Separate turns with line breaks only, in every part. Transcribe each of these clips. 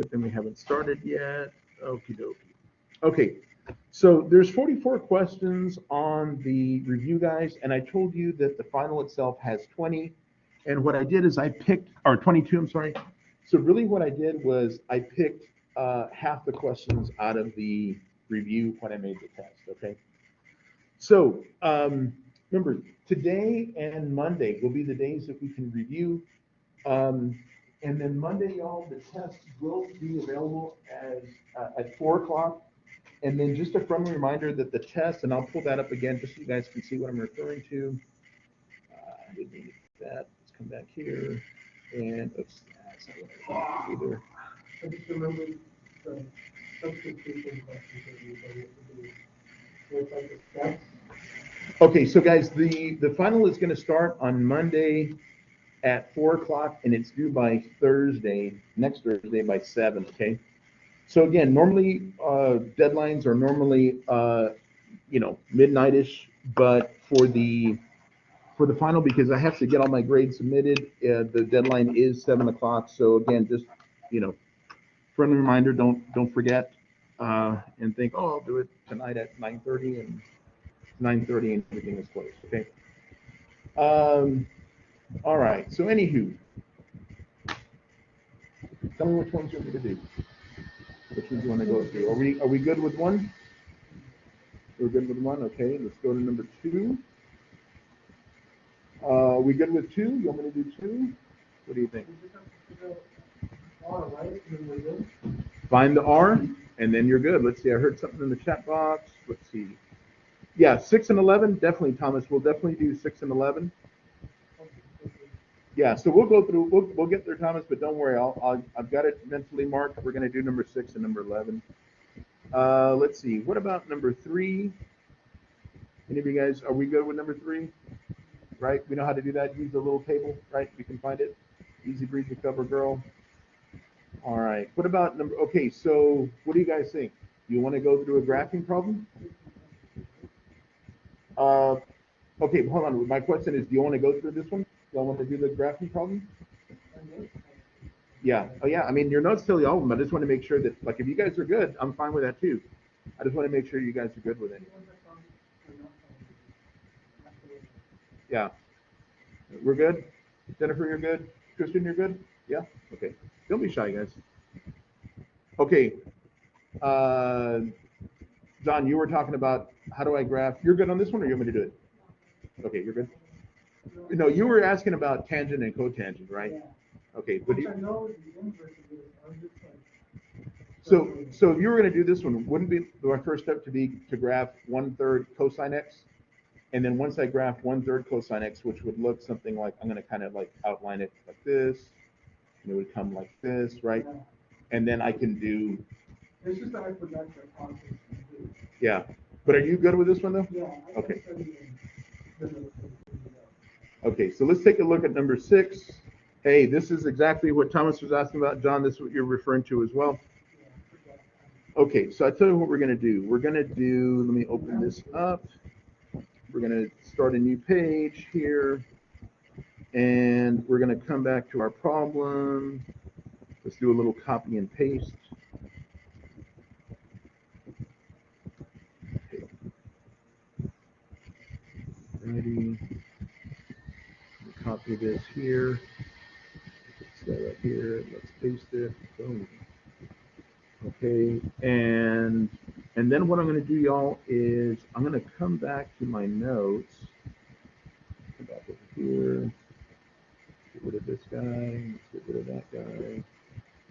but then we haven't started yet. Okie dokie. Okay, so there's 44 questions on the review, guys, and I told you that the final itself has 20. And what I did is I picked, or 22, I'm sorry. So really what I did was I picked half the questions out of the review when I made the test, okay? So remember, today and Monday will be the days that we can review. And then Monday, y'all, the test will be available as at 4 o'clock. And then just a friendly reminder that the test, and I'll pull that up again just so you guys can see what I'm referring to. I didn't need that. Let's come back here. And oops, that's not what I want either.
I just remembered the substitution questions that you said to do. With like the steps.
Okay, so guys, the final is going to start on Monday at 4 o'clock, and it's due by Thursday, next Thursday by 7, okay? So again, normally deadlines are normally, midnight-ish, but for the final, because I have to get all my grades submitted, the deadline is 7 o'clock. So again, just, friendly reminder, don't forget and think, oh, I'll do it tonight at 9:30, and 9:30 and everything is closed, okay? All right, so anywho, tell me which ones you want me to do. Which ones you want to go through? Are we good with one? We're good with one, okay, let's go to number 2. Are we good with 2? You want me to do 2? What do you think? Find the R, and then you're good. Let's see, I heard something in the chat box. Let's see. Yeah, 6 and 11, definitely, Thomas. We'll definitely do 6 and 11. Yeah, so we'll go through, we'll get there, Thomas, but don't worry, I've got it mentally marked. We're going to do number 6 and number 11. Let's see, what about number 3? Any of you guys, are we good with number 3? Right, we know how to do that. Use the little table, right? You can find it. Easy breezy cover girl. All right, what about number, okay, so what do you guys think? Do you want to go through a graphing problem? Okay, hold on. My question is, do you want to go through this one? Do you want to do the graphing problem? Yeah. Oh, yeah. I mean, your notes tell you all of them. I just want to make sure that, like, if you guys are good, I'm fine with that too. I just want to make sure you guys are good with it. Yeah. We're good? Jennifer, you're good? Christian, you're good? Yeah? Okay. Don't be shy, guys. Okay. John, you were talking about how do I graph. You're good on this one, or you want me to do it? Okay, you're good. No, you were asking about tangent and cotangent, right? Okay, but so if you were going to do this one, wouldn't be my first step to be to graph 1/3 cosine x, and then once I graph 1/3 cosine x, which would look something like, I'm going to kind of like outline it like this, and it would come like this, right? And then I can do.
It's just that I forgot the process.
Yeah, but are you good with this one though?
Yeah.
Okay. Okay, so let's take a look at number 6. Hey, this is exactly what Thomas was asking about, John. This is what you're referring to as well. Okay, so I tell you what we're going to do. We're going to do, let me open this up. We're going to start a new page here, and we're going to come back to our problem. Let's do a little copy and paste. Okay. Ready. Copy this here. Let's go right here. Let's paste it. Boom. Okay, and then what I'm going to do, y'all, is I'm going to come back to my notes. Come back over here. Get rid of this guy. Let's get rid of that guy.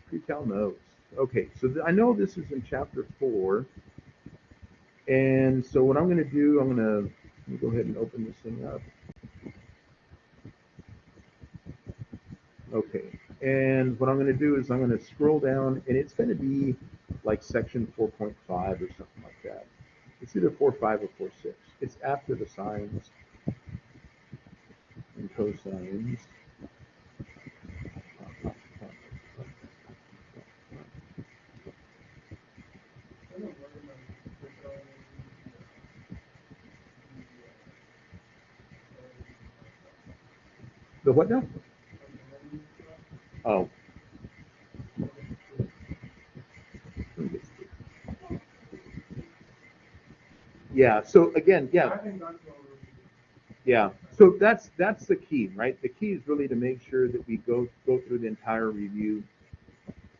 Pre-cal notes. Okay, so I know this is in chapter 4, and so what I'm going to do, let me go ahead and open this thing up. Okay, and what I'm going to do is I'm going to scroll down, and it's going to be like section 4.5 or something like that. It's either 4.5 or 4.6. It's after the sines and cosines. The what now? Oh. Yeah, so again,
I
yeah,
think that's what we're.
yeah. So that's the key, right? The key is really to make sure that we go through the entire review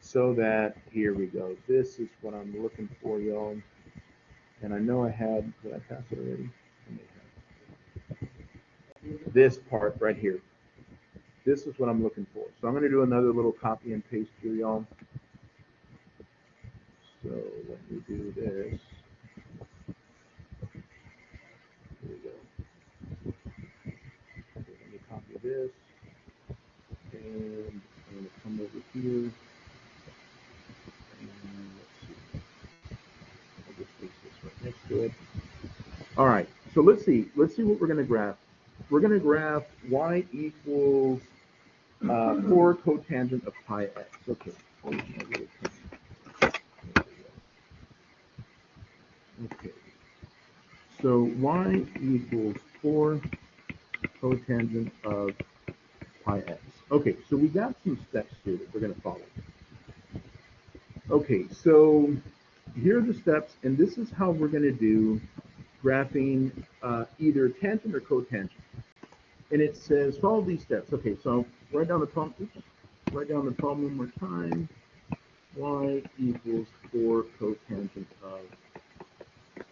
so that, here we go. This is what I'm looking for, y'all. And I know did I pass it already? I may have. This part right here. This is what I'm looking for. So I'm going to do another little copy and paste here, y'all. So let me do this. Here we go. Okay, let me copy this. And I'm going to come over here. And let's see. I'll just place this right next to it. All right. So let's see. Let's see what we're going to graph. We're going to graph y equals 4 cotangent of pi x. Okay. Okay. So y equals 4 cotangent of pi x. Okay, so we got some steps here that we're going to follow. Okay, so here are the steps, and this is how we're going to do graphing either tangent or cotangent. And it says follow these steps. Okay, so write down the problem. Oops, write down the problem one more time. Y equals 4 cotangent of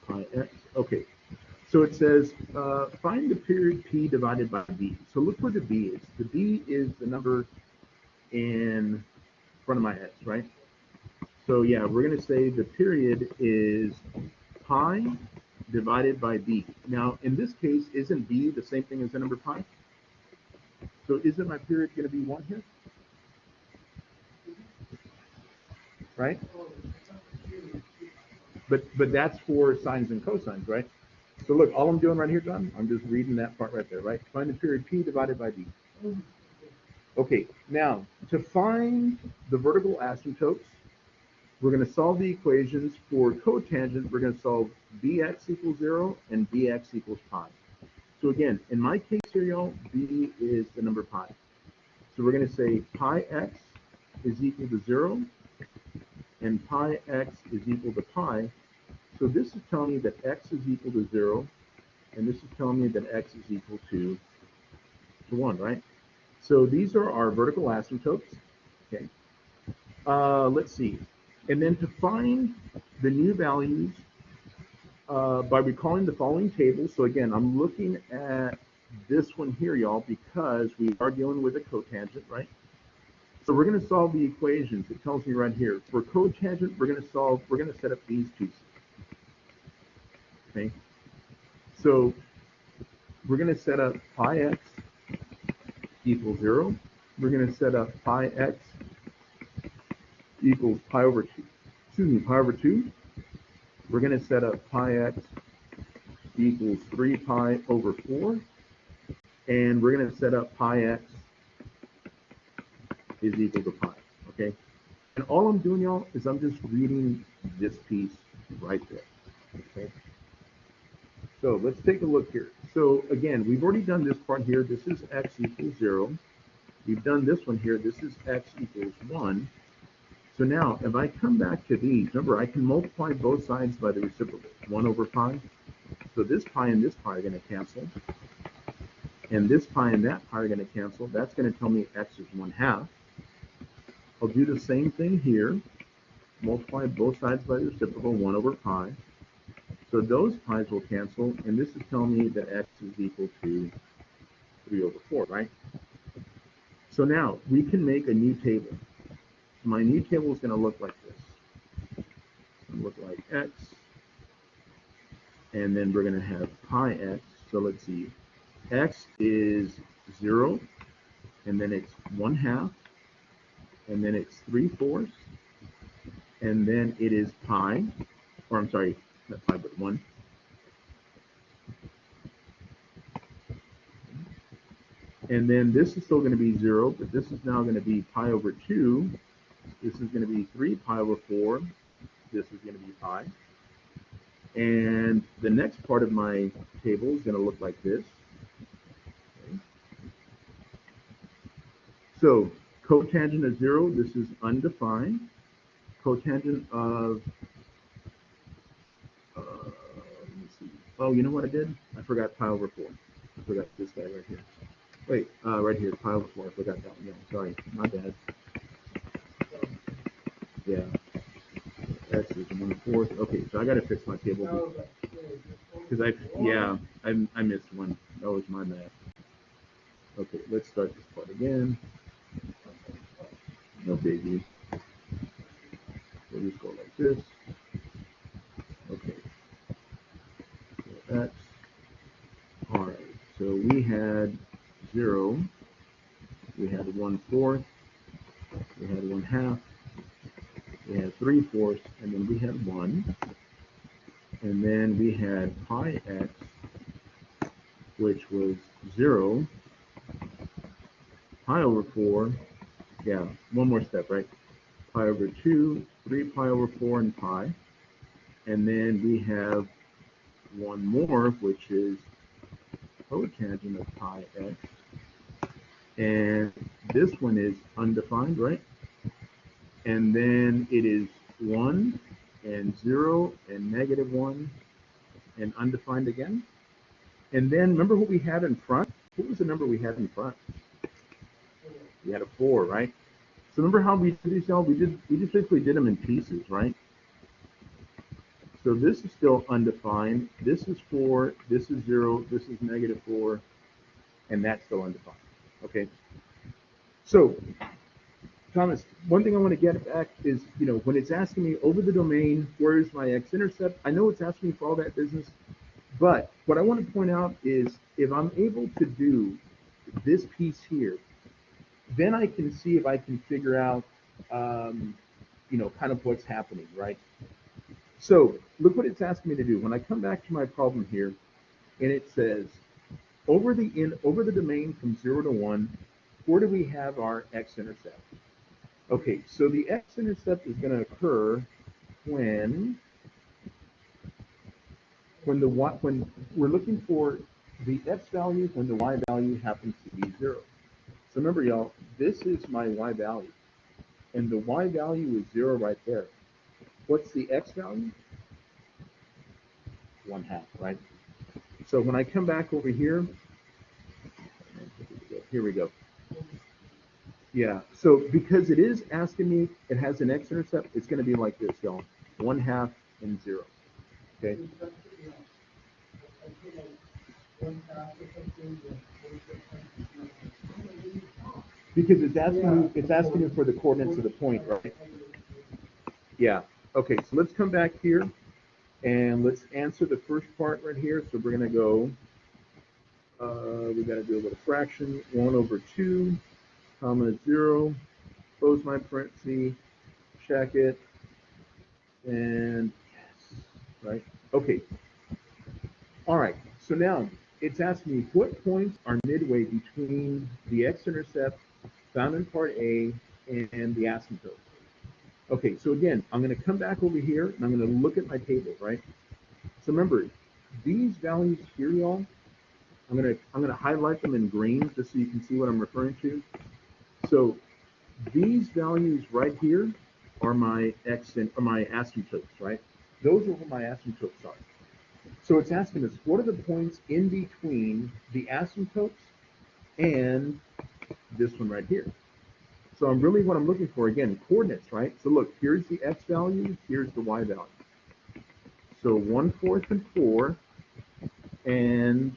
pi x. Okay, so it says find the period p divided by b. So look where the b is. The b is the number in front of my x, right? So yeah, we're going to say the period is pi divided by b. Now, in this case, isn't b the same thing as the number pi? So isn't my period going to be 1 here? Right? But that's for sines and cosines, right? So look, all I'm doing right here, John, I'm just reading that part right there, right? Find the period p divided by b. Okay, now, to find the vertical asymptotes, we're going to solve the equations for cotangent. We're going to solve bx equals 0 and bx equals pi. So again, in my case here, y'all, b is the number pi. So we're going to say pi x is equal to 0 and pi x is equal to pi. So this is telling me that x is equal to 0, and this is telling me that x is equal to 1, right? So these are our vertical asymptotes. Okay. Let's see. And then to find the new values by recalling the following table. So again, I'm looking at this one here, y'all, because we are dealing with a cotangent, right? So we're going to solve the equations. It tells me right here. For cotangent, we're going to set up these pieces. Okay. So we're going to set up pi x equals 0. We're going to set up pi x equals pi over 2. We're going to set up pi x equals 3 pi over 4. And we're going to set up pi x is equal to pi, okay? And all I'm doing, y'all, is I'm just reading this piece right there, okay? So let's take a look here. So again, we've already done this part here. This is x equals 0. We've done this one here. This is x equals 1. So now, if I come back to these, remember, I can multiply both sides by the reciprocal, 1 over pi. So this pi and this pi are going to cancel. And this pi and that pi are going to cancel. That's going to tell me x is 1/2. I'll do the same thing here. Multiply both sides by the reciprocal, 1 over pi. So those pi's will cancel, and this is telling me that x is equal to 3 over 4, right? So now, we can make a new table. So my new table is going to look like this. It's going to look like x, and then we're going to have pi x. So let's see. X is 0, and then it's 1/2, and then it's 3/4, and then it is pi, or I'm sorry, not pi, but 1. And then this is still going to be 0, but this is now going to be pi over 2. This is going to be 3 pi over 4. This is going to be pi. And the next part of my table is going to look like this. Okay. So cotangent of 0, this is undefined. Cotangent of, let me see, Oh, you know what I did? I forgot pi over 4. I forgot this guy right here. Wait, right here, pi over 4. I forgot that one. Yeah, sorry, my bad. Yeah, x is 1/4. Okay, so I got to fix my table because I missed one. That was my bad. Okay, let's start this part again. No biggie. We'll just go like this. Okay. So x. All right. So we had 0. We had 1/4. We had 1/2. We had 3/4, and then we had 1. And then we had pi x, which was 0. Pi over 4. Yeah, one more step, right? Pi over 2, 3 pi over 4, and pi. And then we have one more, which is cotangent of pi x. And this one is undefined, right? And then it is 1 and 0 and -1 and undefined again. And then remember what we had in front? What was the number we had in front? We had a 4, right? So remember how we did these, y'all? We just basically did them in pieces, right? So this is still undefined. This is 4. This is 0. This is -4, and that's still undefined. Okay. So, Thomas, one thing I want to get back is, when it's asking me over the domain, where is my X-intercept? I know it's asking me for all that business, but what I want to point out is if I'm able to do this piece here, then I can see if I can figure out, kind of what's happening, right? So look what it's asking me to do. When I come back to my problem here, and it says, over the domain from 0 to 1, where do we have our X-intercept? Okay, so the X-intercept is going to occur when we're looking for the X value when the Y value happens to be 0. So remember, y'all, this is my Y value, and the Y value is 0 right there. What's the X value? 1/2, right? So when I come back over here, here we go. Yeah, so because it is asking me, it has an X-intercept, it's going to be like this, y'all. 1/2 and 0. Okay. Because it's asking you for the coordinates of the point, right? Yeah. Okay, so let's come back here and let's answer the first part right here. So we're going to go, we got to do a little fraction, 1/2, comma 0, close my parenthesis, check it, and yes, right? Okay. All right, so now it's asking me what points are midway between the X-intercept found in part A and the asymptote. Okay, so again, I'm going to come back over here and I'm going to look at my table, right? So remember, these values here, y'all, I'm going to highlight them in green just so you can see what I'm referring to. So these values right here are my my asymptotes, right? Those are what my asymptotes are. So it's asking us, what are the points in between the asymptotes and this one right here? So what I'm looking for, again, coordinates, right? So look, here's the X value, here's the Y value. So 1/4 and 4, and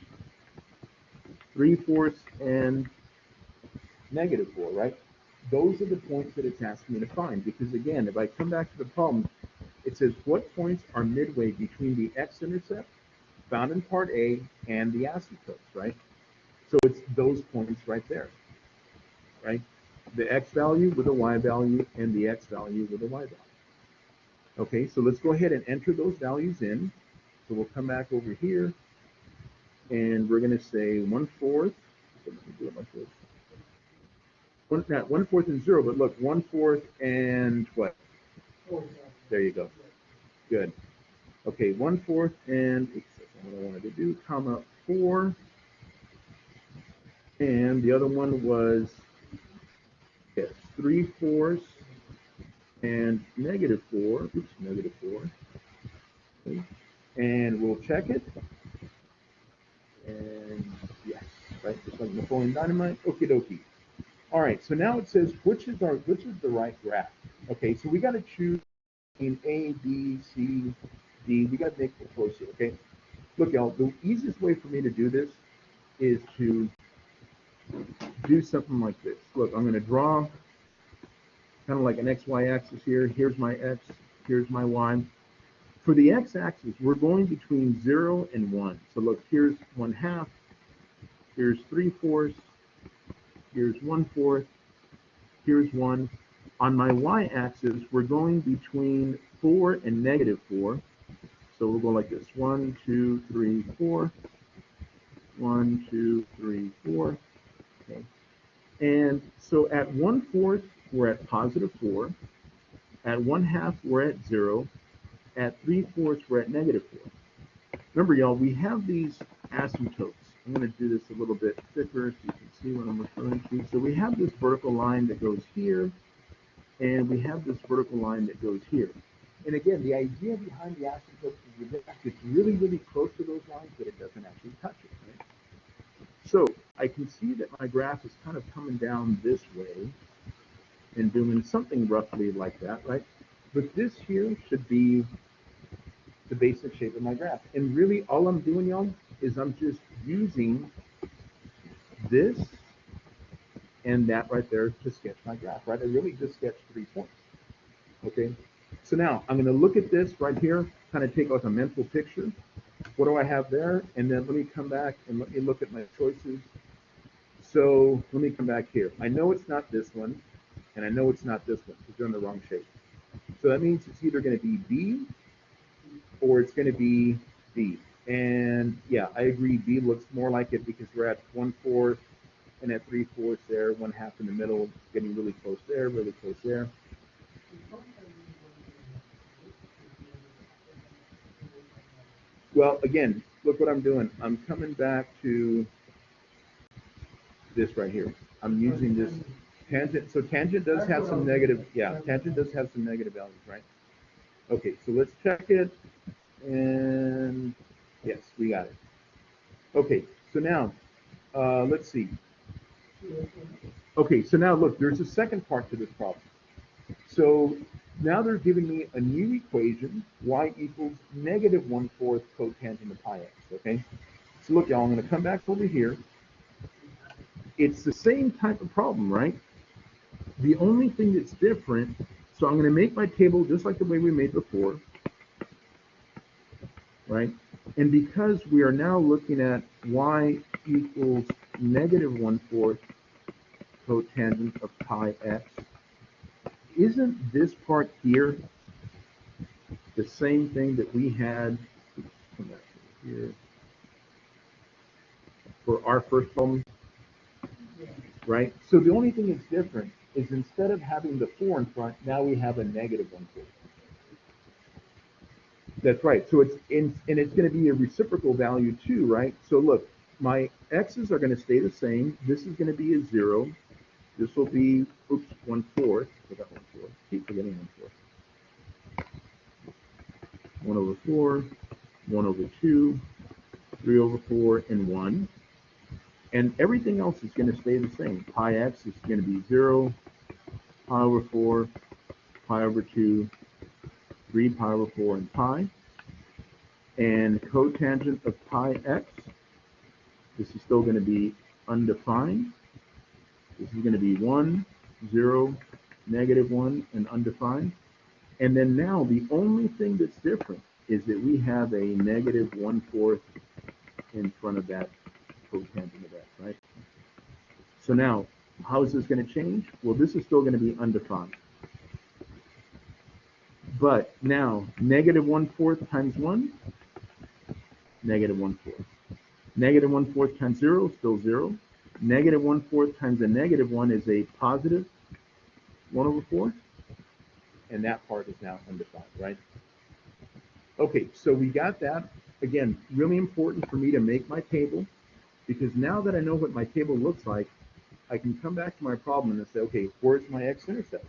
3/4 and -4, right? Those are the points that it's asking me to find, because again, if I come back to the problem, it says what points are midway between the X-intercept found in part A and the asymptotes, right? So it's those points right there, right? The X value with a Y value and the X value with a Y value. Okay, so let's go ahead and enter those values in. So we'll come back over here and we're going to say 1/4. So let me do it like this. Not 1/4 and 0, but look, 1/4 and what? There you go. Good. Okay, 1/4 and, oops, that's not what I wanted to do, comma 4. And the other one was, yes, 3/4 and -4. Oops, -4. Okay. And we'll check it. like Napoleon Dynamite. Okie dokie. All right, so now it says which is the right graph. Okay, so we got to choose between A, B, C, D. We got to make the choice here. Okay, look, y'all. The easiest way for me to do this is to do something like this. Look, I'm going to draw kind of like an X-Y axis here. Here's my X. Here's my Y. For the X-axis, we're going between 0 and 1. So look, here's 1/2. Here's 3/4. Here's 1/4. Here's 1. On my Y-axis, we're going between 4 and -4. So we'll go like this: 1, 2, 3, 4. 1, 2, 3, 4. Okay. And so at 1/4, we're at +4. At 1/2, we're at 0. At 3/4, we're at -4. Remember, y'all, we have these asymptotes. I'm going to do this a little bit thicker so you can see what I'm referring to. So we have this vertical line that goes here, and we have this vertical line that goes here. And again, the idea behind the asymptotes is that it's really, really close to those lines, but it doesn't actually touch it, right? So I can see that my graph is kind of coming down this way and doing something roughly like that, right? But this here should be the basic shape of my graph. And really all I'm doing, y'all, is I'm just using this and that right there to sketch my graph, right? I really just sketched 3 points, okay? So now I'm gonna look at this right here, kind of take like a mental picture. What do I have there? And then let me come back and let me look at my choices. So let me come back here. I know it's not this one, and I know it's not this one because they're in the wrong shape. So that means it's either going to be B or it's going to be D. And yeah, I agree. B looks more like it because we're at 1/4 and at 3/4 there, 1/2 in the middle, getting really close there, really close there. Well, again, look what I'm doing. I'm coming back to this right here. I'm using this tangent. So tangent does have some negative, yeah, tangent does have some negative values, right? Okay, so let's check it. And yes, we got it. Okay, so now, let's see. Okay, so now look, there's a second part to this problem. So now they're giving me a new equation, y equals -1/4 cotangent of pi x, okay? So look, y'all, I'm gonna come back over here. It's the same type of problem, right? The only thing that's different, so I'm gonna make my table just like the way we made before, right? And because we are now looking at y equals -1/4 cotangent of pi x, isn't this part here the same thing that we had here for our first problem, right? So the only thing that's different is instead of having the 4 in front, now we have a -1/4. That's right. So it's in, and it's going to be a reciprocal value too, right? So look, my x's are going to stay the same. This is going to be a 0. This will be, oops, 1/4. Forgot 1/4. Keep forgetting 1/4. 1/4, 1/2, 3/4, and 1. And everything else is going to stay the same. Pi x is going to be 0, pi/4, pi/2, 3 pi/4, and pi. And cotangent of pi x, this is still going to be undefined. This is going to be 1, 0, -1, and undefined. And then now the only thing that's different is that we have a -1/4 in front of that cotangent of x, right? So now, how is this going to change? Well, this is still going to be undefined. But now, -1/4 times 1, -1/4. -1/4 times 0, still 0. -1/4 times a -1 is a positive 1/4. And that part is now undefined, right? Okay, so we got that. Again, really important for me to make my table, because now that I know what my table looks like, I can come back to my problem and say, okay, where's my x-intercept?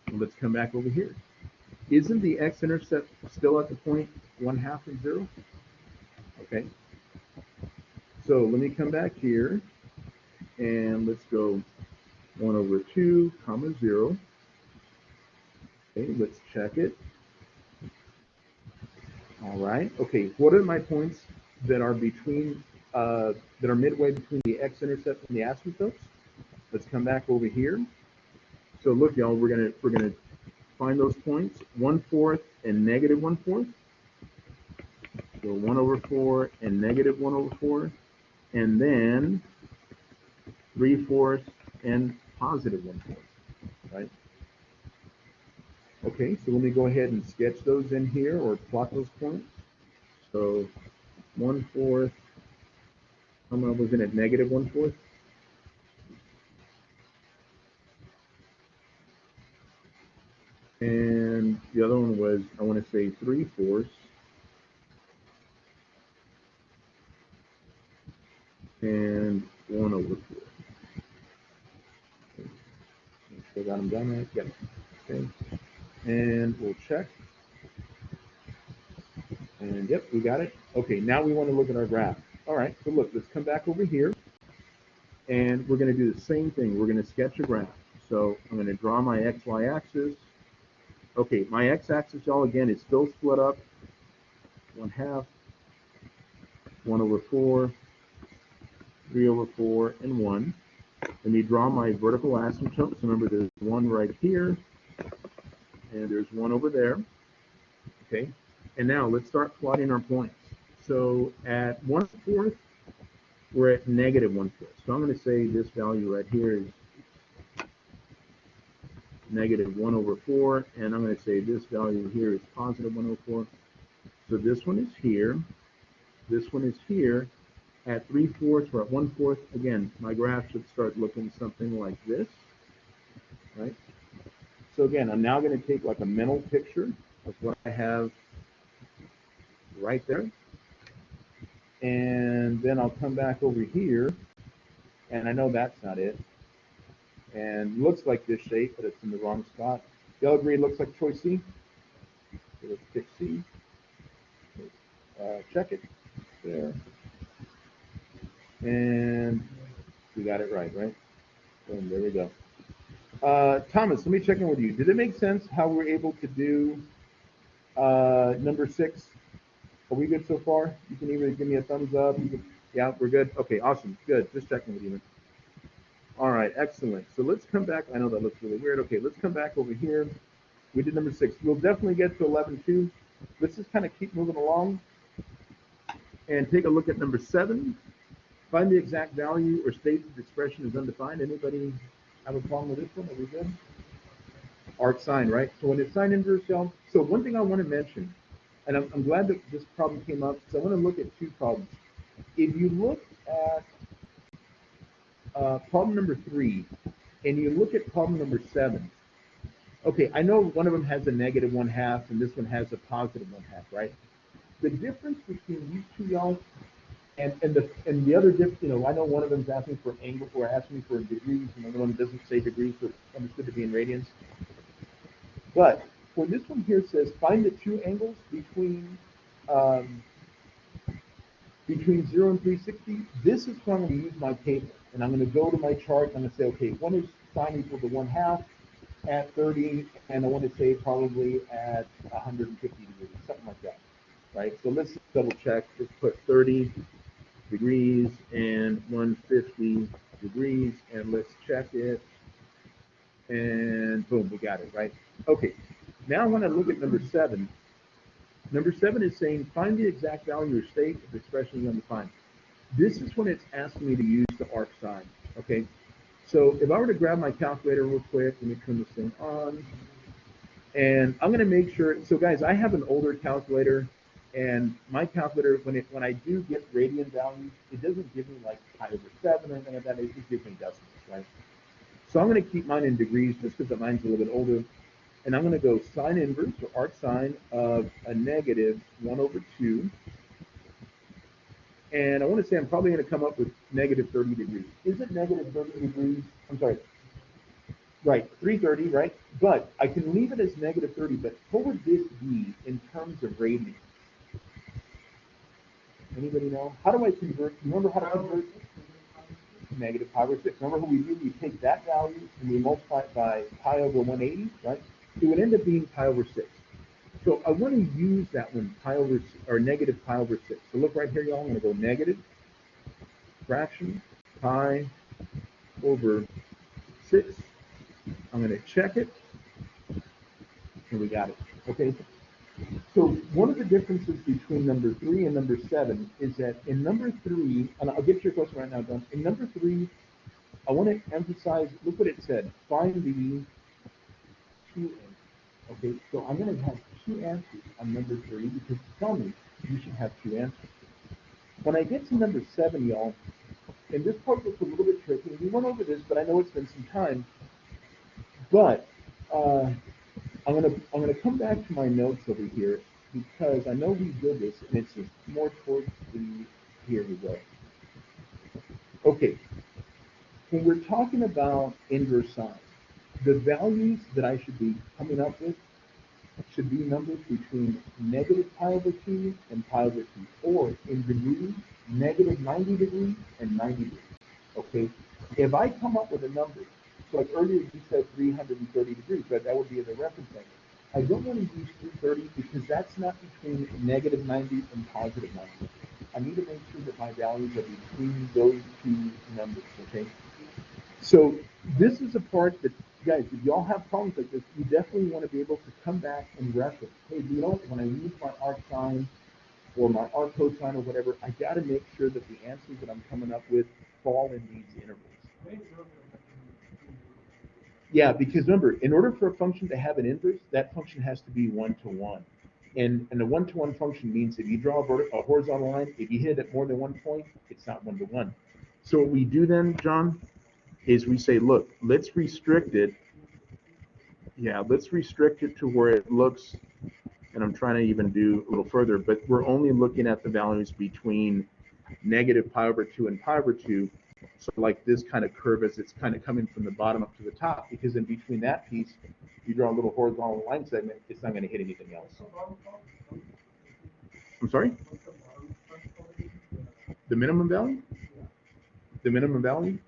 Well, let's come back over here. Isn't the x-intercept still at the point 1/2 and 0? Okay. So let me come back here. And let's go 1 over 2, comma 0. Okay, let's check it. All right. Okay, what are my points that are between, that are midway between the X-intercept and the asymptotes? Let's come back over here. So look, y'all, we're gonna find those points, 1/4 and negative 1/4. So 1 over 4 and negative 1 over 4, and then 3/4 and positive 1/4, right? Okay, so let me go ahead and sketch those in here or plot those points. So 1/4, how much was in at negative 1/4? And the other one was, I want to say 3/4 and 1 over 4. Okay. Still got them done right? Yep. Okay. And we'll check. And yep, we got it. Okay, now we want to look at our graph. All right, so look, let's come back over here. And we're going to do the same thing. We're going to sketch a graph. So I'm going to draw my XY axis. Okay, my x-axis, y'all, again, is still split up 1/2, 1 over 4, 3 over 4, and 1. Let me draw my vertical asymptotes. Remember, there's 1 right here, and there's 1 over there. Okay, and now let's start plotting our points. So at 1/4, we're at negative 1/4. So I'm going to say this value right here is negative 1 over 4, and I'm going to say this value here is positive 1 over 4. So this one is here, this one is here. At 3/4, we're at 1/4. Again, my graph should start looking something like this, right? So again, I'm now going to take like a mental picture of what I have right there. And then I'll come back over here, and I know that's not it. And looks like this shape, but it's in the wrong spot. Y'all agree it looks like choice C? So let's pick C. Check it. There. And we got it right? And there we go. Thomas, let me check in with you. Did it make sense how we're able to do number 6? Are we good so far? You can either give me a thumbs up. Yeah, we're good. Okay, awesome. Good. Just checking with you. All right, excellent. So let's come back. I know that looks really weird. Okay, let's come back over here. We did number 6. We'll definitely get to 11 too. Let's just kind of keep moving along and take a look at number 7. Find the exact value or state that the expression is undefined. Anybody have a problem with this one? Are we good? Arc sine, right? So when it's sine inverse, y'all. So one thing I want to mention, and I'm glad that this problem came up, because I want to look at 2 problems. If you look at problem number 3, and you look at problem number 7, okay, I know one of them has a negative 1/2, and this one has a positive 1/2, right? The difference between these 2, y'all, and the other difference, I know one of them is asking for angle, or asking for degrees, and the other one doesn't say degrees, so it's understood to be in radians. But for this one here, it says find the 2 angles between 0 and 360. This is when I'm going to use my table, and I'm going to go to my chart, and I'm going to say, okay, one is sine equal to 1/2 at 30, and I want to say probably at 150 degrees, something like that, right? So let's double check. Let's put 30 degrees and 150 degrees, and let's check it, and boom, we got it, right? Okay, now I want to look at number 7. Number 7 is saying find the exact value or state of the expression is undefined. This is when it's asking me to use the arc sine, okay? So if I were to grab my calculator real quick, let me turn this thing on, and I'm going to make sure, so guys, I have an older calculator, and my calculator, when I do get radian values, it doesn't give me like pi over 7 or anything like that, it just gives me decimals, right? So I'm going to keep mine in degrees just because mine's a little bit older, and I'm going to go sine inverse, or arc sine, of a negative 1 over 2, and I want to say I'm probably going to come up with negative 30 degrees. Is it negative 30 degrees? I'm sorry. Right, 330, right? But I can leave it as negative 30, but what would this be in terms of radians? Anybody know? How do I convert? Remember how to convert? to negative pi over 6. Remember how we do? We take that value and we multiply it by pi over 180, right? It would end up being pi over 6. So I want to use that one, pi over, or negative pi over 6. So look right here, y'all. I'm going to go negative fraction pi over 6. I'm going to check it, and we got it. Okay. So one of the differences between number 3 and number 7 is that in number 3, and I'll get to your question right now, John. In number 3, I want to emphasize, look what it said, find the 2 answers. Okay, so I'm going to have 2 answers on number 3 because tell me you should have 2 answers. When I get to number 7, y'all, and this part looks a little bit tricky, and we went over this, but I know it's been some time, but I'm gonna come back to my notes over here because I know we did this, and it's just more towards the, here we go. Okay, when we're talking about inverse sine, the values that I should be coming up with should be numbers between negative pi over 2 and pi over 2, or in degrees, negative 90 degrees and 90 degrees, okay? If I come up with a number, so like earlier you said 330 degrees, but that would be the reference angle. I don't want to use 230 because that's not between negative 90 and positive 90. I need to make sure that my values are between those 2 numbers, okay? So this is a part that, guys, if y'all have problems like this, you definitely want to be able to come back and reference. Hey, you know, when I use my arc sine or my arc cosine or whatever, I got to make sure that the answers that I'm coming up with fall in these intervals. Yeah, because remember, in order for a function to have an inverse, that function has to be 1-to-1. And a 1-to-1 function means if you draw a horizontal line, if you hit it at more than 1 point, it's not 1-to-1. So what we do then, John, is we say, look, let's restrict it. Yeah, let's restrict it to where it looks, and I'm trying to even do a little further, but we're only looking at the values between negative pi over 2 and pi over 2. So like this kind of curve as it's kind of coming from the bottom up to the top, because in between that piece, you draw a little horizontal line segment, it's not going to hit anything else. I'm sorry? The minimum value? The minimum value?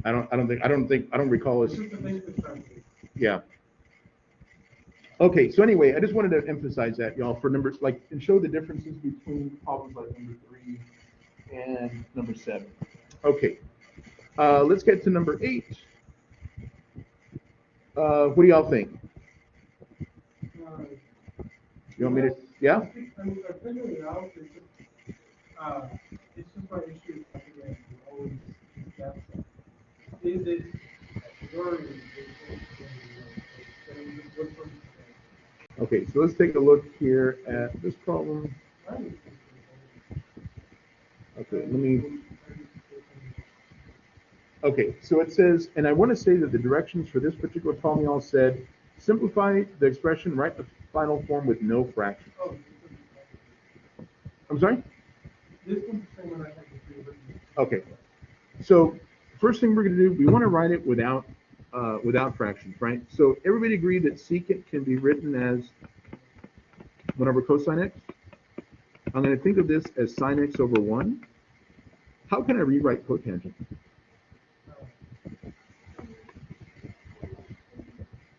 I don't recall this. Yeah. Okay, so anyway, I just wanted to emphasize that, y'all, for numbers like, and show the differences between problems like number 3 and number 7. Okay, let's get to number 8. What do y'all think? You want me to, yeah?
I mean, I figured it out. It's just my issue with always that. Is it learning?
Okay, so let's take a look here at this problem. Okay, let me. Okay, so it says, and I want to say that the directions for this particular problem y'all said, simplify the expression, write the final form with no fractions. I'm sorry?
This one's the same one I had to do.
Okay, so first thing we're going to do, we want to write it without fractions, right? So everybody agree that secant can be written as 1 over cosine x. I'm going to think of this as sine x over 1. How can I rewrite cotangent?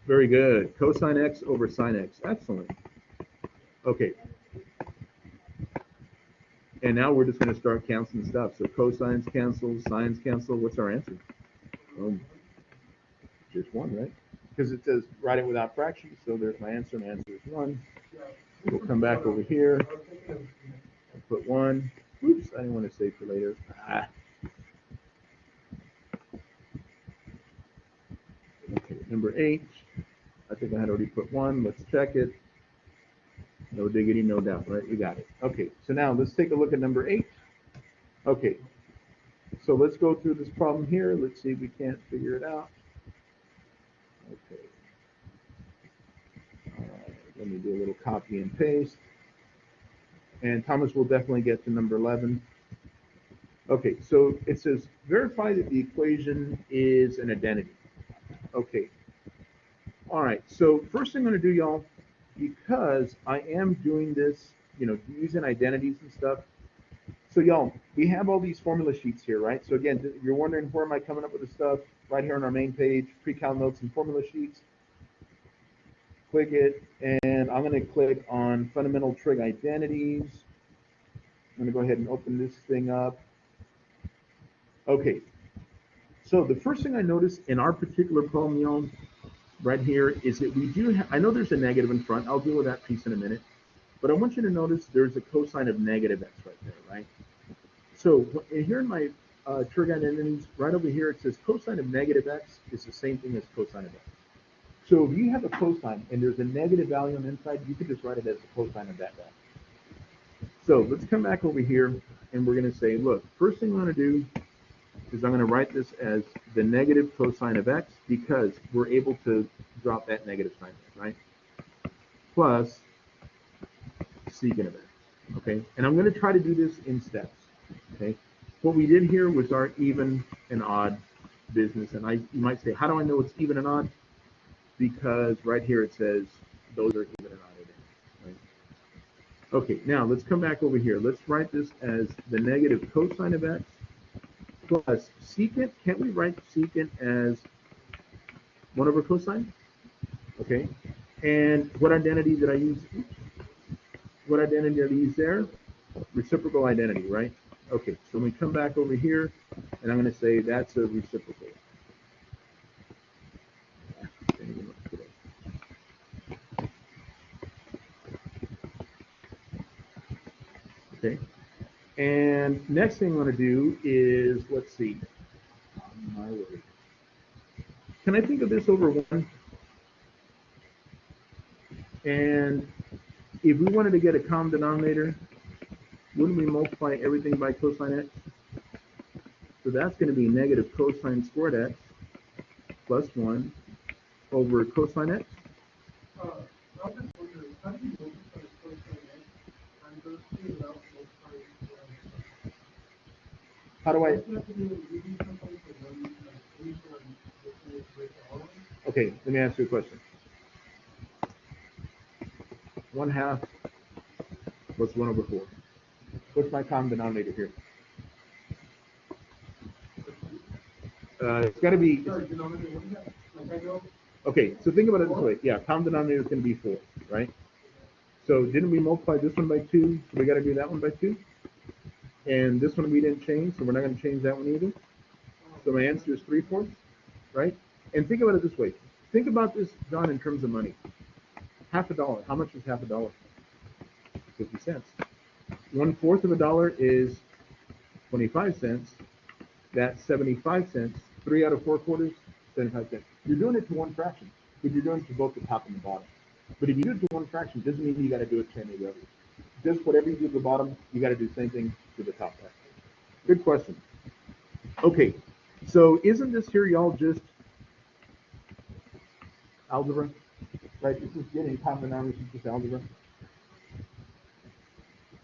Very good. Cosine x over sine x. Excellent. Okay. And now we're just going to start canceling stuff. So cosines cancel, sines cancel. What's our answer? Just 1, right? Because it says write it without fractions. So there's my answer. My answer is 1. We'll come back over here. I'll put 1. Oops, I didn't want to save for later. Okay, number 8. I think I had already put 1. Let's check it. No diggity, no doubt, right? We got it. Okay, so now let's take a look at number 8. Okay, so let's go through this problem here. Let's see if we can't figure it out. Okay. All right, let me do a little copy and paste. And Thomas will definitely get to number 11. Okay, so it says verify that the equation is an identity. Okay. All right, so first thing I'm going to do, y'all, because I am doing this, using identities and stuff. So y'all, we have all these formula sheets here, right? So again, you're wondering where am I coming up with the stuff? Right here on our main page, pre-cal notes and formula sheets. Click it, and I'm going to click on fundamental trig identities. I'm going to go ahead and open this thing up. Okay. So the first thing I noticed in our particular problem, y'all, right here, is that we do I know there's a negative in front. I'll deal with that piece in a minute. But I want you to notice there's a cosine of negative x right there, right? So here in my trig identities, right over here, it says cosine of negative x is the same thing as cosine of x. So if you have a cosine and there's a negative value on the inside, you could just write it as the cosine of that value. So let's come back over here and we're going to say, look, first thing I'm going to do is I'm going to write this as the negative cosine of x because we're able to drop that negative sign there, right? Plus secant of x, okay? And I'm going to try to do this in steps, okay? What we did here was our even and odd business, and you might say, how do I know it's even and odd? Because right here it says those are even and odd, right? Okay, now let's come back over here. Let's write this as the negative cosine of x plus secant. Can't we write secant as 1 over cosine? Okay, and what identity did I use? What identity did I use there? Reciprocal identity, right? Okay, so when we come back over here, and I'm going to say that's a reciprocal. Okay, and next thing I'm going to do is, let's see, can I think of this over 1? And if we wanted to get a common denominator, wouldn't we multiply everything by cosine x? So that's going to be negative cosine squared x plus 1 over cosine x.
I was just wondering, how do you multiply cosine x and those two without multiplying x?
How do I? Okay, let me ask you a question. 1/2 plus 1 over 4. What's my common denominator here? It's got to be. Okay, so think about it this way. Yeah, common denominator is going to be 4, right? So didn't we multiply this one by 2? So we got to do that one by 2. And this one we didn't change, so we're not going to change that one either. So my answer is 3/4, right? And think about it this way. Think about this, John, in terms of money. $0.50. How much is $0.50? 50 cents. 1/4 of a dollar is 25 cents. That's 75 cents. 3 out of 4 quarters, 75 cents. You're doing it to one fraction, but you're doing it to both the top and the bottom. But if you do it to one fraction, it doesn't mean you got to do it to any of the others. Just whatever you do to the bottom, you got to do the same thing to the top. Good question. Okay, so isn't this here, y'all, just algebra? Right? This is getting common denominators, just algebra.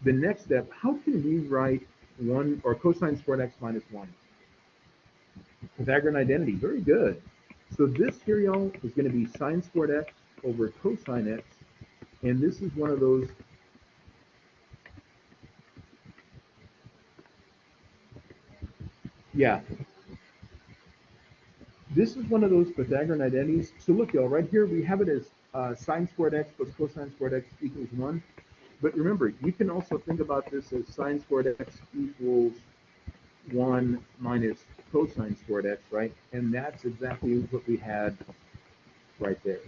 The next step, how can we write 1 or cosine squared x minus 1? Pythagorean identity, very good. So this here, y'all, is going to be sine squared x over cosine x, and this is one of those. Yeah. This is one of those Pythagorean identities. So look, y'all, right here we have it as sine squared x plus cosine squared x equals 1. But remember, you can also think about this as sine squared x equals 1 minus cosine squared x, right? And that's exactly what we had right there.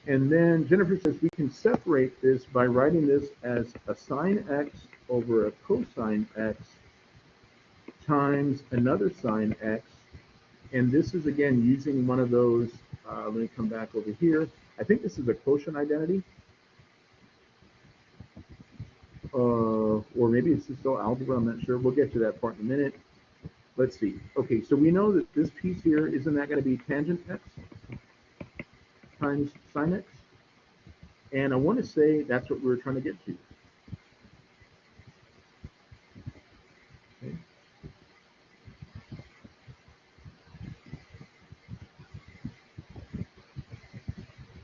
And then Jennifer says we can separate this by writing this as a sine x over a cosine x times another sine x. And this is, again, using one of those, let me come back over here. I think this is a quotient identity. Or maybe it's still algebra, I'm not sure. We'll get to that part in a minute. Let's see. Okay, so we know that this piece here, isn't that going to be tangent x times sine x? And I want to say that's what we were trying to get to. Okay.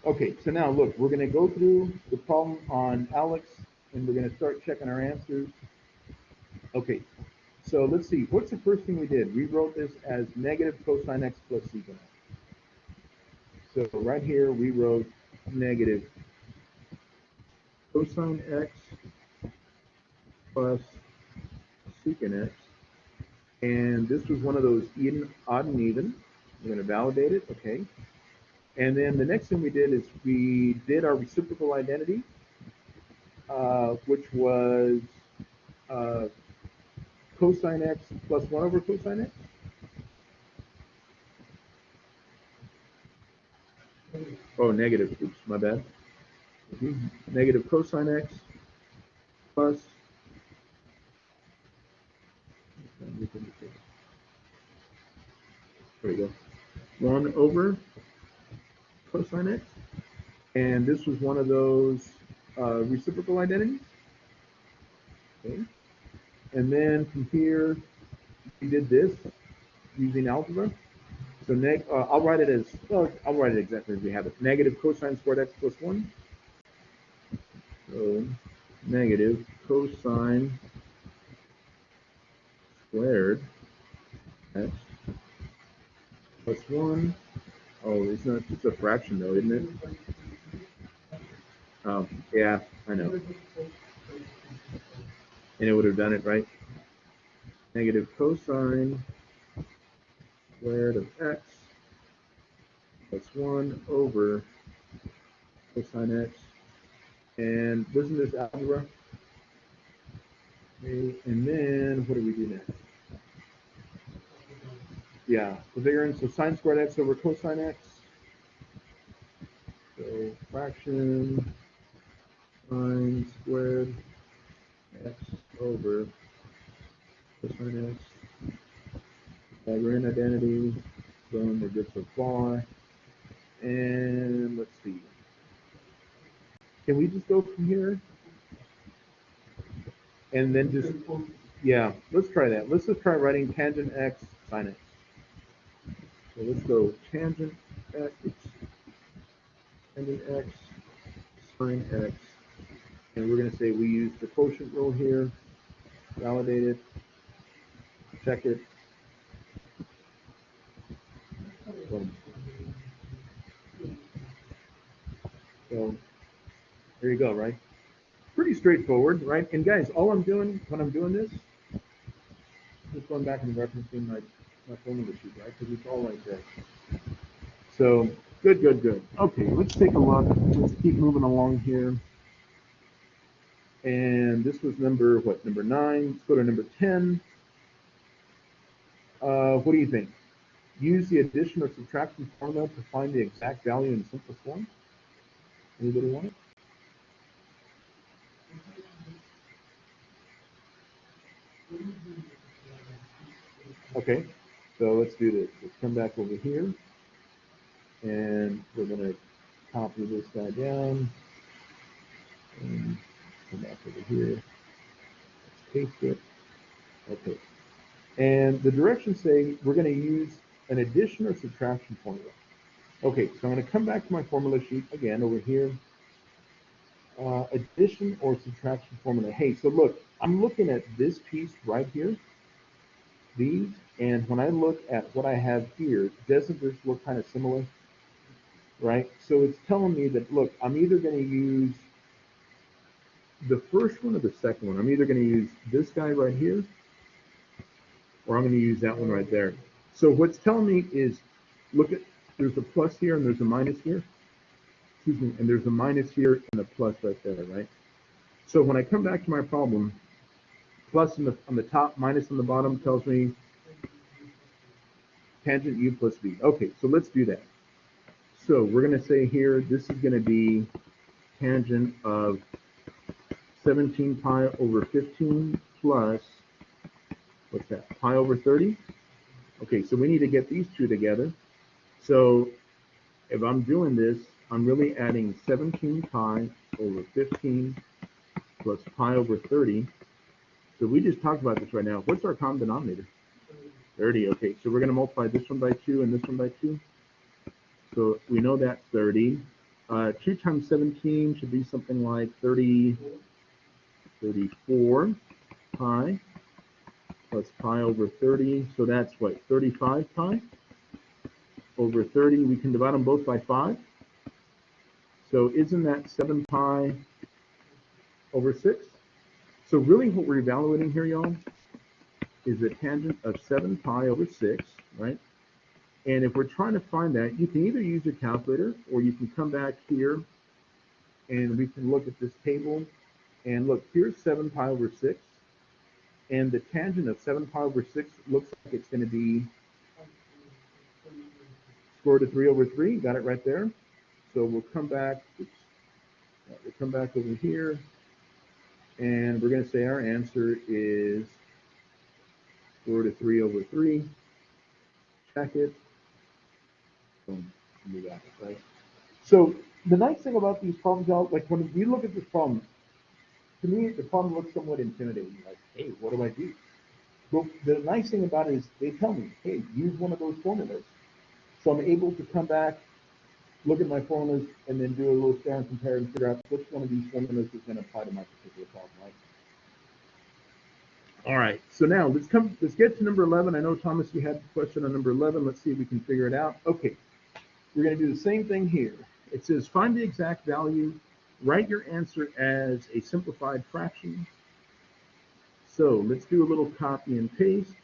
Okay, so now look, we're going to go through the problem on Alex, and we're going to start checking our answers. Okay, so let's see. What's the first thing we did? We wrote this as negative cosine x plus secant x. So right here, we wrote negative cosine x plus secant x. And this was one of those odd and even. We're going to validate it, okay. And then the next thing we did is we did our reciprocal identity, which was cosine x plus 1 over cosine x. Oh, negative. Oops, my bad. Negative cosine x plus. There we go. 1 over cosine x. And this was one of those reciprocal identities. Okay. And then from here, we did this using algebra. So I'll write it as, well, I'll write it exactly as we have it. Negative cosine squared x plus 1. So negative cosine squared x plus 1. Oh, it's a fraction though, isn't it? Oh, yeah, I know. And it would have done it, right? Negative cosine squared of x plus 1 over cosine x. And wasn't this algebra? Okay, and then what do we do next? Yeah, covariance, so sine squared x over cosine x. So fraction sine squared x over cosine x. We're in identity, so we're good so far. And let's see. Can we just go from here? And then just, yeah, let's try that. Let's just try writing tangent x sine x. So let's go tangent x sine x. And we're going to say we use the quotient rule here, validate it, check it. Boom. So there you go, right? Pretty straightforward, right? And guys, all I'm doing when I'm doing this, just going back and referencing my formula sheet, right? Because it's all like this. So good. Okay, let's take a look. Let's keep moving along here. And this was number 9. Let's go to number 10. What do you think? Use the addition or subtraction formula to find the exact value in simplest form. Anybody want it? Okay, so let's do this. Let's come back over here, and we're going to copy this guy down, and come back over here. Let's paste it. Okay, and the directions say we're going to use an addition or subtraction formula. Okay, so I'm going to come back to my formula sheet again over here. Addition or subtraction formula. Hey, so look, I'm looking at this piece right here, these, and when I look at what I have here, doesn't this look kind of similar? Right? So it's telling me that, look, I'm either going to use the first one or the second one. I'm either going to use this guy right here, or I'm going to use that one right there. So what's telling me is, look at, there's a plus here and there's a minus here. Excuse me, and there's a minus here and a plus right there, right? So when I come back to my problem, plus on the top, minus on the bottom tells me tangent u plus v. Okay, so let's do that. So we're going to say here, this is going to be tangent of 17 pi over 15 plus, what's that, pi over 30? Okay, so we need to get these two together. So if I'm doing this, I'm really adding 17 pi over 15 plus pi over 30. So we just talked about this right now. What's our common denominator? 30. Okay, so we're going to multiply this one by 2 and this one by 2. So we know that's 30. 2 times 17 should be something like 34 pi plus pi over 30. So that's what, 35 pi over 30. We can divide them both by 5. So isn't that 7 pi over 6? So really what we're evaluating here, y'all, is the tangent of 7 pi over 6, right? And if we're trying to find that, you can either use your calculator or you can come back here and we can look at this table. And look, here's 7 pi over 6. And the tangent of 7 pi over 6 looks like it's going to be square root of 3 over 3. Got it right there. So we'll come back. We'll come back over here. And we're going to say our answer is square root of 3 over 3. Check it. Boom. You got it, right? So the nice thing about these problems, y'all, like when we look at this problem, to me, the problem looks somewhat intimidating. Like, hey, what do I do? But the nice thing about it is they tell me, hey, use one of those formulas. So I'm able to come back, look at my formulas, and then do a little stare and compare and figure out which one of these formulas is going to apply to my particular problem, right? All right, so now let's get to number 11. I know, Thomas, you had a question on number 11. Let's see if we can figure it out. Okay, we're going to do the same thing here. It says find the exact value, write your answer as a simplified fraction. So let's do a little copy and paste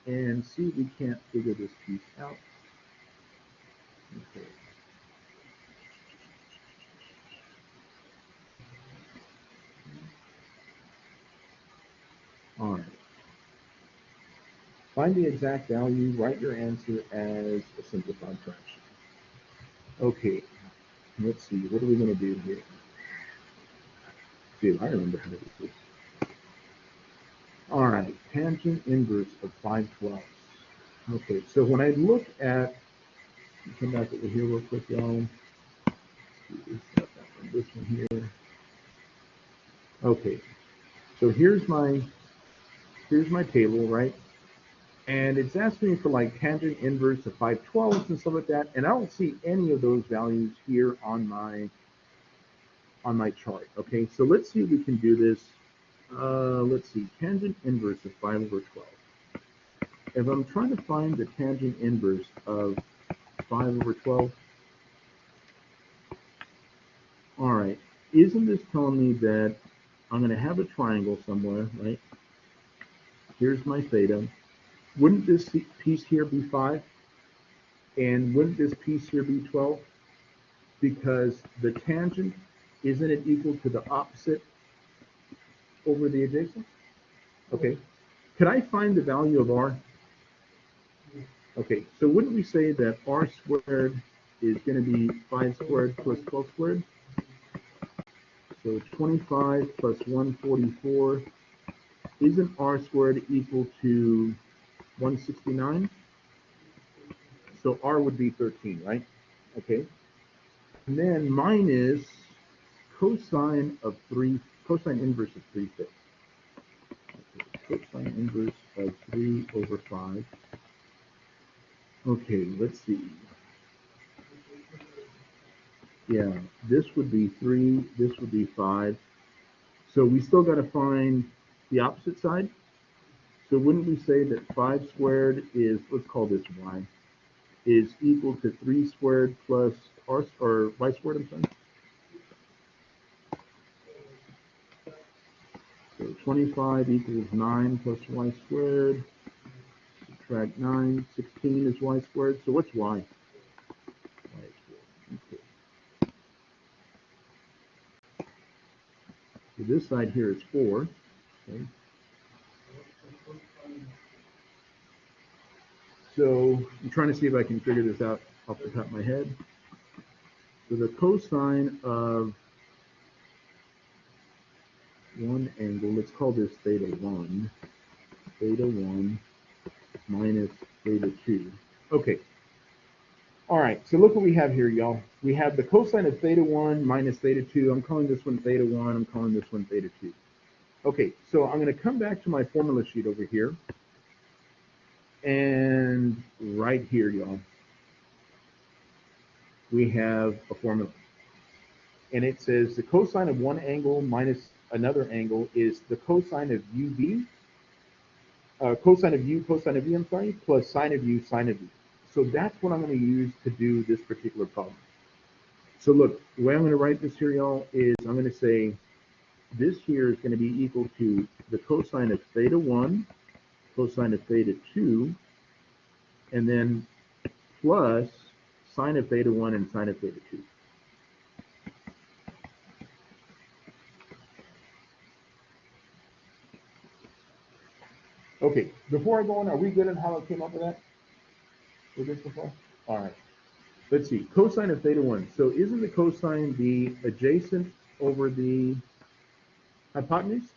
and see if we can't figure this piece out. Okay. All right. Find the exact value, write your answer as a simplified fraction. Okay, let's see, what are we going to do here? Dude, I remember how to do this. All right, tangent inverse of 5/12. Okay, so when I look at, come back over here real quick, y'all. This one here. Okay, so here's my table, right? And it's asking me for like tangent inverse of 5/12 and stuff like that, and I don't see any of those values here on my chart. Okay, so let's see if we can do this. Let's see, tangent inverse of 5/12. If I'm trying to find the tangent inverse of 5/12, all right, isn't this telling me that I'm going to have a triangle somewhere, right? Here's my theta. Wouldn't this piece here be 5? And wouldn't this piece here be 12? Because the tangent, isn't it equal to the opposite over the adjacent? Okay. Could I find the value of r? Okay, so wouldn't we say that r squared is going to be 5 squared plus 12 squared? So 25 plus 144, isn't r squared equal to 169? So r would be 13, right? Okay. And then mine is cosine inverse of 3/5. Cosine inverse of 3 over 5. Okay, let's see. Yeah, this would be 3, this would be 5. So we still got to find the opposite side. So wouldn't we say that 5 squared is, let's call this y, is equal to 3 squared plus r, or y squared, I'm sorry. So 25 equals 9 plus y squared. Subtract 9, 16 is y squared. So what's y? Y squared. Okay. So this side here is 4. Okay. So I'm trying to see if I can figure this out off the top of my head. So the cosine of one angle, let's call this theta 1 minus theta 2. Okay. All right, so look what we have here, y'all. We have the cosine of theta 1 minus theta 2. I'm calling this one theta 1. I'm calling this one theta 2. Okay, so I'm going to come back to my formula sheet over here. And right here, y'all, we have a formula. and it says the cosine of one angle minus another angle is the cosine of UV, cosine of U, cosine of V, I'm sorry, plus sine of U, sine of V. So that's what I'm going to use to do this particular problem. So look, the way I'm going to write this here, y'all, is I'm going to say this here is going to be equal to the cosine of theta 1, cosine of theta 2, and then plus sine of theta 1 and sine of theta 2. Okay, before I go on, are we good on how I came up with that? We're good so far? All right. Let's see, cosine of theta 1. So isn't the cosine the adjacent over the hypotenuse?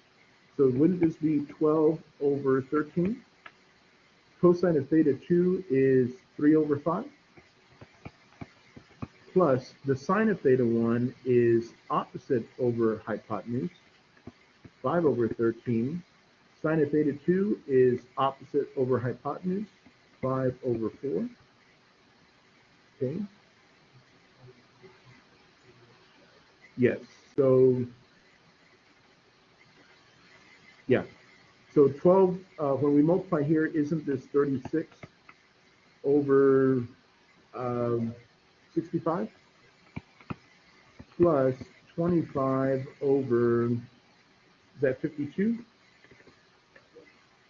So wouldn't this be 12 over 13? Cosine of theta 2 is 3 over 5. Plus the sine of theta 1 is opposite over hypotenuse, 5 over 13. Sine of theta 2 is opposite over hypotenuse, 5 over 4. Okay. Yes. So, yeah. So 12, when we multiply here, isn't this 36 over 65? Plus 25 over, is that 52?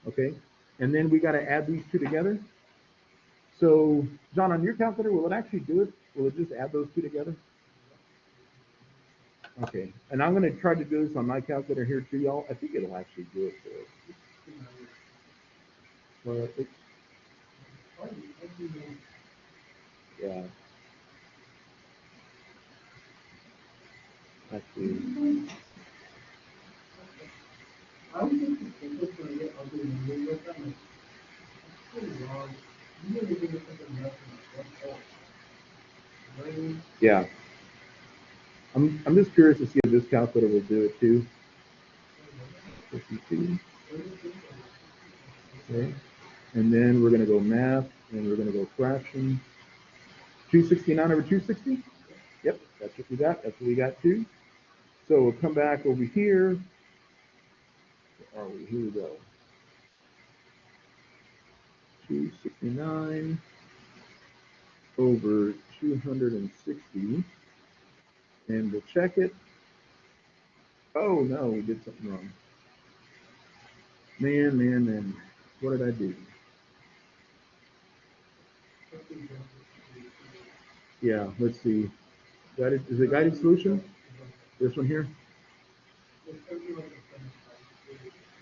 Okay. And then we got to add these two together. So, John, on your calculator, will it actually do it? Will it just add those two together? Okay. And I'm going to try to do this on my calculator here too, y'all. I think it'll actually do it for us. Yeah. Actually.
I would think the simplest way to get ugly numbers with them is pretty wrong. You really give it something less than like 1 volt.
Yeah. I'm just curious to see if this calculator will do it too. 52. Okay. And then we're going to go math, and we're going to go fraction. 269 over 260? Yep, that's what we got. That's what we got too. So we'll come back over here. Where are we? Here we go. 269 over 260. And we'll check it. Oh no, we did something wrong. Man. What did I do? Yeah, let's see. Is it guided solution? This one here?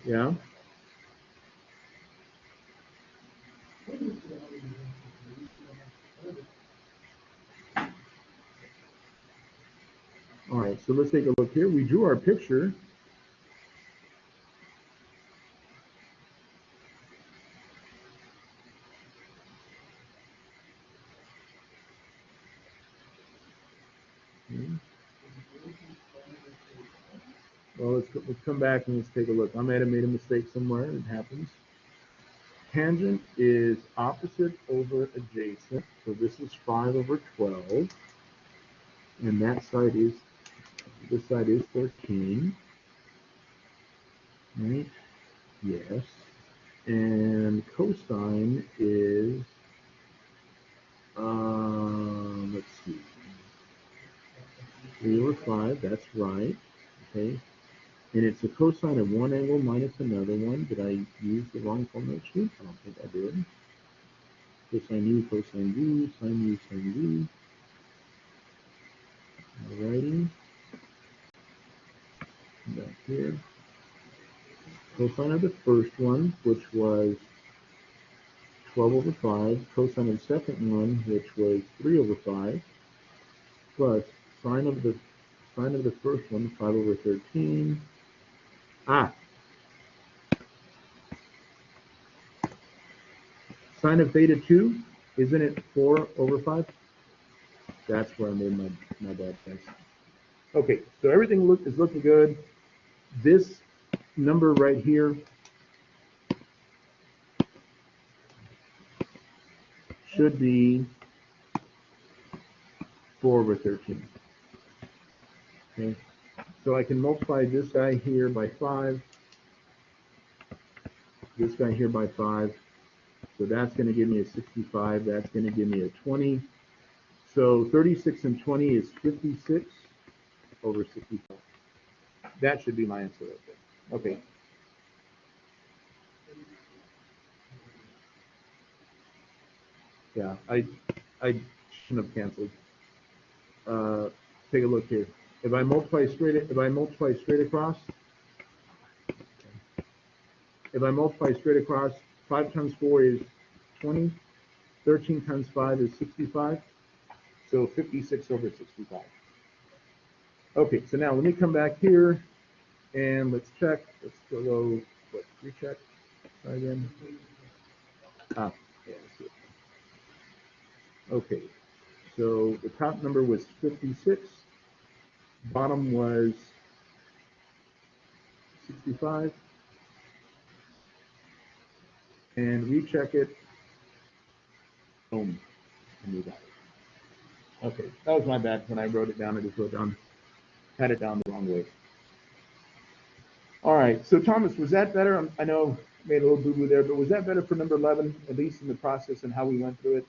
Yeah. All right, so let's take a look here. We drew our picture. Well, let's come back and let's take a look. I might have made a mistake somewhere. It happens. Tangent is opposite over adjacent. So this is 5 over 12. And that side is, this side is 13. Right? Yes. And cosine is, let's see, 3 over 5. That's right. Okay. And it's a cosine of one angle minus another one. Did I use the wrong formula sheet? I don't think I did. Cosine U, cosine V, sine U, sine V. Alrighty. Back here. Cosine of the first one, which was 12 over 5. Cosine of the second one, which was 3 over 5. Plus sine of the first one, 5 over 13. Sine of theta 2, isn't it 4 over 5? That's where I made my bad guess. Okay, so everything is looking good. This number right here should be 4 over 13. Okay. So I can multiply this guy here by 5, this guy here by 5. So that's going to give me a 65. That's going to give me a 20. So 36 and 20 is 56 over 65. That should be my answer right there. Okay. Yeah, I shouldn't have canceled. Take a look here. If I multiply straight across, 5 times 4 is 20. 13 times 5 is 65. So 56 over 65. Okay, so now let me come back here and let's check. Let's go, recheck. Try again. Yeah, let's see. Okay, so the top number was 56. Bottom was 65. And recheck it. Boom. And we got it. Okay, that was my bad. When I wrote it down, I just had it down the wrong way. All right, so Thomas, was that better? I know I made a little boo-boo there, but was that better for number 11, at least in the process and how we went through it,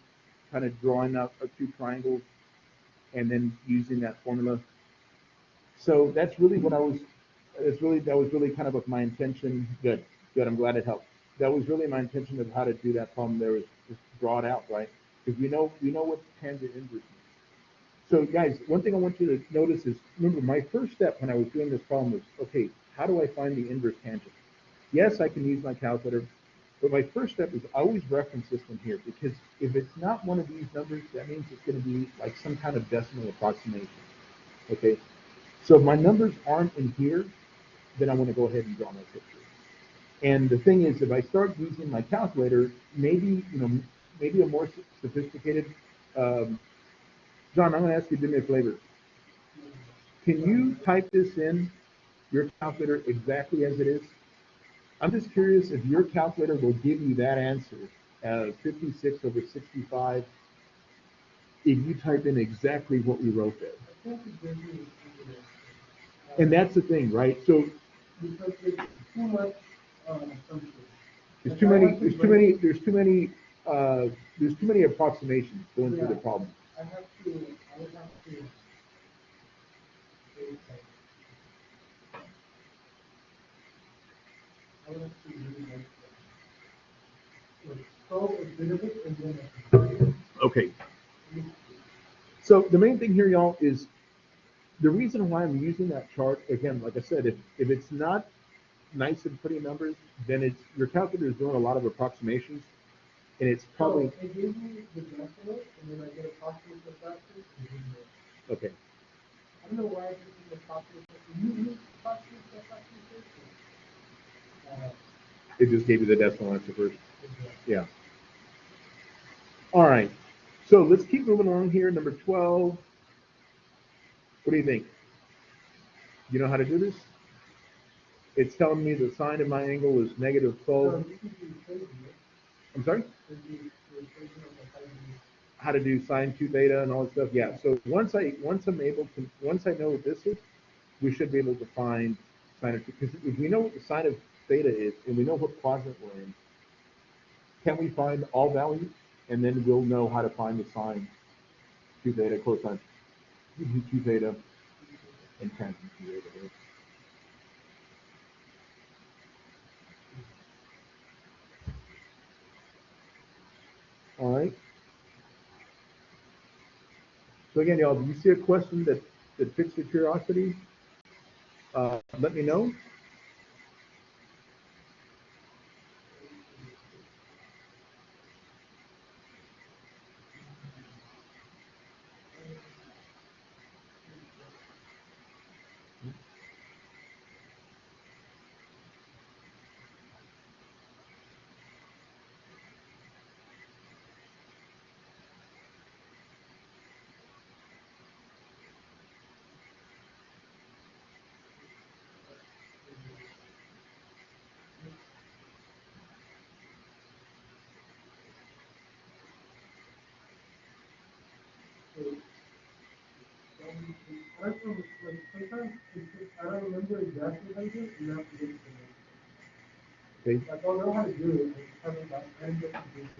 kind of drawing up our 2 triangles and then using that formula? So that's really what that was really kind of what my intention. Good, I'm glad it helped. That was really my intention of how to do that problem there, is just draw it out, right? Because we know what tangent inverse means. So guys, one thing I want you to notice is, remember, my first step when I was doing this problem was, okay, how do I find the inverse tangent? Yes, I can use my calculator, but my first step is I always reference this one here, because if it's not one of these numbers, that means it's going to be like some kind of decimal approximation, okay? So if my numbers aren't in here, then I'm going to go ahead and draw my picture. And the thing is, if I start using my calculator, maybe a more sophisticated, John, I'm going to ask you to do me a favor. Can you type this in your calculator exactly as it is? I'm just curious if your calculator will give you that answer, 56 over 65, if you type in exactly what we wrote there. And that's the thing, right? So
because there's too much assumption.
there's too many approximations going through the problem.
I would have to really solve a bit of it and then
Okay. So the main thing here, y'all, is the reason why I'm using that chart, again, like I said, if it's not nice and pretty numbers, then your calculator is doing a lot of approximations, and it's probably.
So it gives me the decimal, and then I get approximate subtraction.
Okay.
I don't know why it's using the approximate. You use approximate subtraction first.
It just gave you the decimal answer first. Yeah. All right. So let's keep moving along here. Number 12. What do you think? You know how to do this? It's telling me the sine of my angle is negative 12. I'm sorry? How to do sine 2 theta and all that stuff. Yeah. So once I know what this is, we should be able to find sine of, because if we know what the sine of theta is and we know what quadrant we're in, can we find all values? And then we'll know how to find the sine 2 theta, cosine 2 theta, and tangent 2 theta. All right. So again, y'all, if you see a question that fits your curiosity, let me know.
I don't know, like, sometimes it's just, I don't remember exactly how to do it, and now forget to do it.
Okay.
Like, I'll know how to do it, I just haven't got, I end up doing it.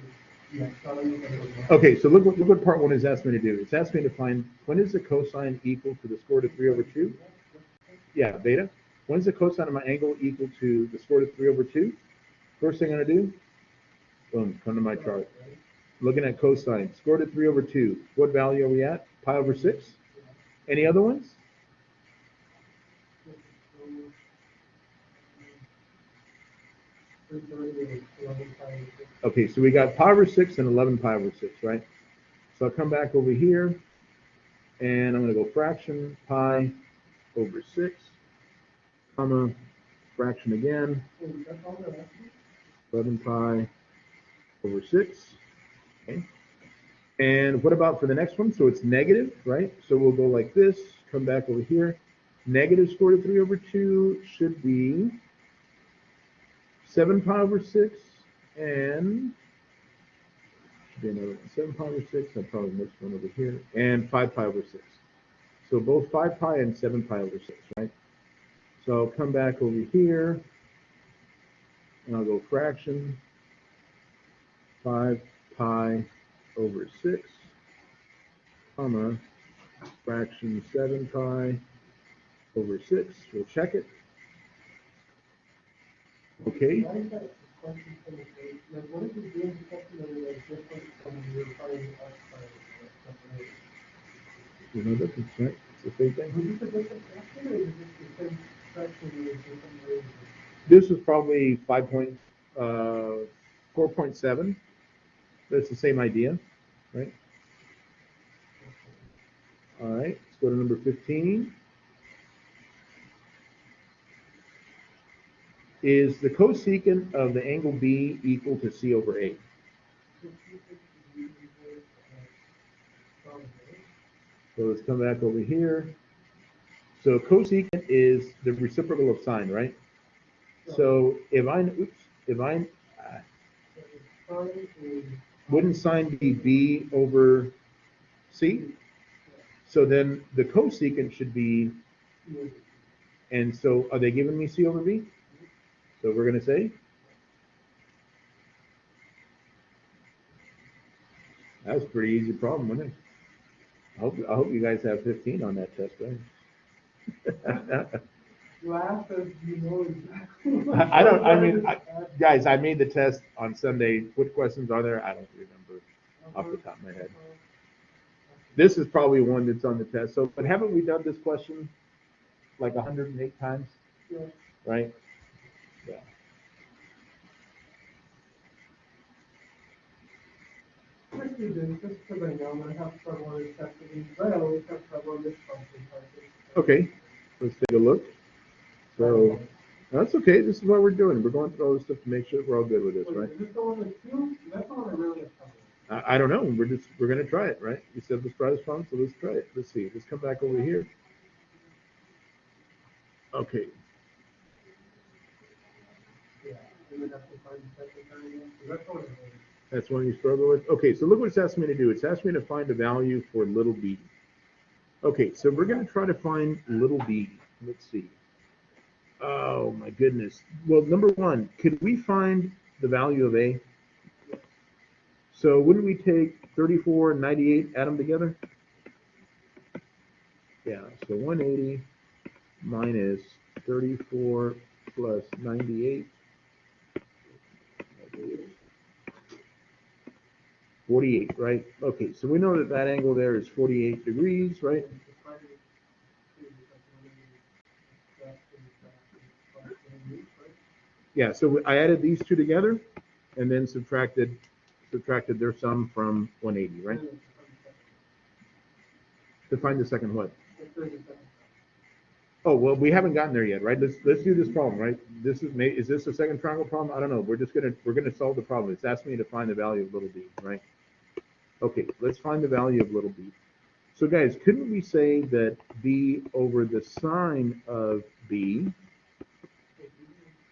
Yeah, so I don't know how to do it.
Okay, so look what part one is asking me to do. It's asking me to find when is the cosine equal to the square root of 3 over 2? Yeah, beta. When is the cosine of my angle equal to the square root of 3 over 2? First thing I'm going to do, boom, come to my chart. Looking at cosine, square root of 3 over 2. What value are we at? Pi over 6? Any other ones? Okay, so we got pi over 6 and 11 pi over 6, right? So I'll come back over here, and I'm going to go fraction pi over 6, comma, fraction again, 11 pi over 6. Okay. And what about for the next one? So it's negative, right? So we'll go like this, come back over here. Negative square root of 3 over 2 should be 7 pi over 6, and should be another one. 7 pi over 6, I probably missed one over here, and 5 pi over 6. So both 5 pi and 7 pi over 6, right? So I'll come back over here, and I'll go fraction 5 pi over 6, comma, fraction 7 pi over 6. We'll check it. Okay.
Why is that a question from the state? Like, what if it's doing something that is different from your finding outside of something else?
There's no difference, right? It's the same thing.
Was this a different fraction, or is this the same fraction with a different way?
This is probably 4.7. That's the same idea, right? All right, let's go to number 15. Is the cosecant of the angle B equal to C over A? So let's come back over here. So cosecant is the reciprocal of sine, right? So wouldn't sine be B over C? So then the cosecant should be, and so are they giving me C over B? So we're going to say, that was a pretty easy problem, wasn't it? I hope you guys have 15 on that test, right?
Laugh as you know exactly.
Guys, I made the test on Sunday. What questions are there? I don't remember off the top of my head. This is probably one that's on the test. So, but haven't we done this question like 108 times?
Yeah.
Right? Yeah.
Quickly then, just because I know I'm going to have trouble on this test again, but I always have trouble on this function.
Okay, let's take a look. So, that's okay. This is what we're doing. We're going through all this stuff to make sure we're all good with this, right?
Is this the one with 2? That's the one I really have trouble with.
I don't know. We're going to try it, right? You said let's try this problem, so let's try it. Let's see. Let's come back over here. Okay.
Yeah, you would have to find the second time again. That's the one I really.
That's one you struggle with? Okay, so look what it's asking me to do. It's asking me to find a value for little b. Okay, so we're going to try to find little b. Let's see. Oh, my goodness. Well, number one, could we find the value of a? So wouldn't we take 34 and 98, add them together? Yeah, so 180 minus 34 plus 98. 48, right? Okay, so we know that that angle there is 48 degrees, right? Yeah, so I added these two together and then subtracted their sum from 180, right? To find the second what? Oh, well, we haven't gotten there yet, right? Let's do this problem, right? Is this a second triangle problem? I don't know. We're gonna solve the problem. It's asking me to find the value of little b, right? Okay, let's find the value of little b. So guys, couldn't we say that b over the sine of b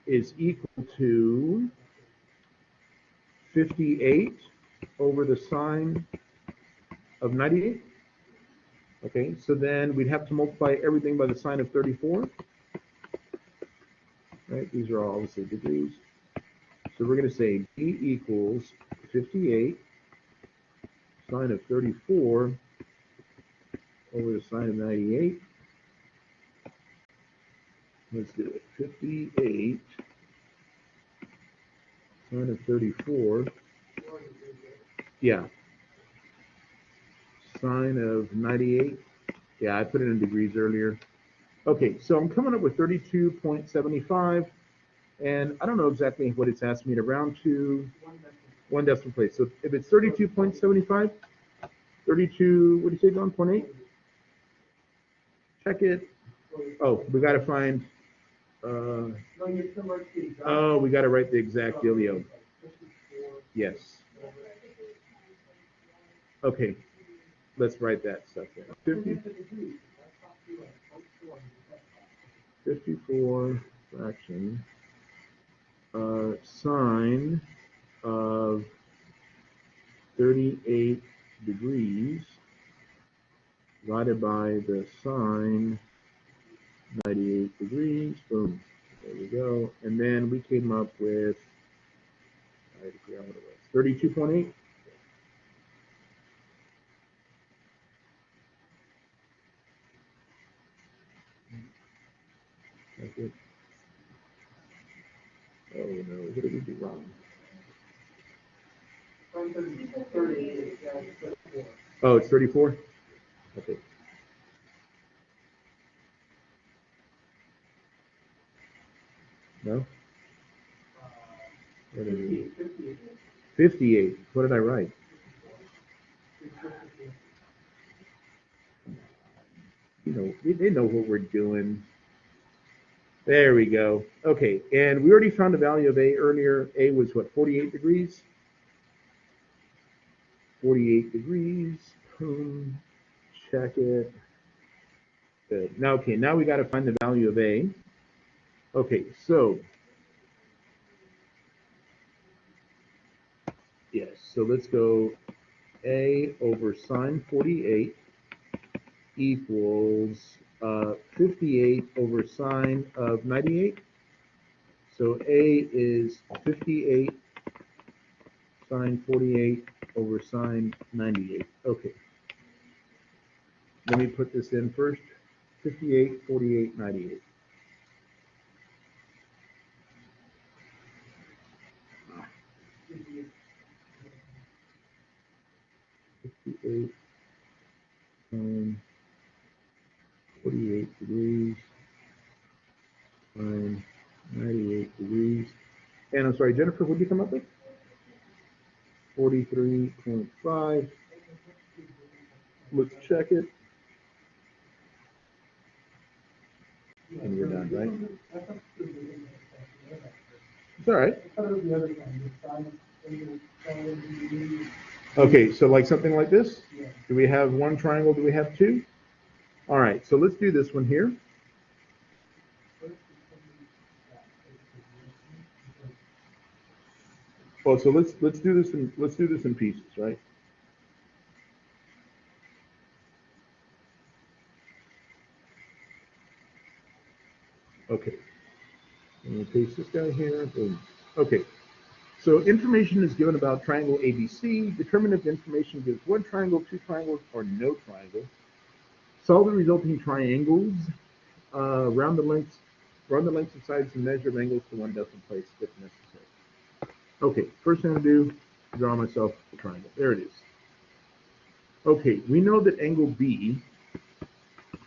is equal to 58 over the sine of 98? Okay, so then we'd have to multiply everything by the sine of 34. Right, these are all obviously degrees. So we're going to say b equals 58 sine of 34 over the sine of 98. Let's do it. 58 sine of 34. Yeah. Sine of 98. Yeah, I put it in degrees earlier. Okay, so I'm coming up with 32.75. And I don't know exactly what it's asking me to round to. One decimal place. So if it's 32.75, 32, what do you say, John? 0.8? Check it. Oh, we got to find, oh, we got to write the exact dealio. Yes. Okay, let's write that stuff down. 54 fraction sine of 38 degrees divided by the sine 98 degrees. Boom. There we go. And then we came up with, I had to figure out what it was, 32.8. That's it. Oh no, what did we do wrong? Oh, it's 34? Okay. No? 58. What did I write? You know, they know what we're doing. There we go. Okay, and we already found the value of A earlier. A was what, 48 degrees? 48 degrees. Boom. Check it. Good. Now, okay, now we got to find the value of A. Okay, so yes, so let's go A over sine 48 equals 58 over sine of 98. So A is 58 sine 48 over sine 98. Okay. Let me put this in first. 58, 48, 98. Sine 48 degrees, sine 98 degrees. And I'm sorry, Jennifer, what did you come up with? 43.5. Let's check it. And you're done, right? It's all right. Okay, so like something like this? Do we have one triangle? Do we have two? All right, so let's do this one here. Well, so let's do this in pieces, right? Okay. I'm going to paste this guy here. Boom. Okay. So information is given about triangle ABC. Determinative information gives one triangle, two triangles, or no triangle. Solve the resulting triangles. Round the lengths of sides and measure angles to one decimal place if necessary. Okay, first thing I'm going to do, draw myself a triangle. There it is. Okay, we know that angle B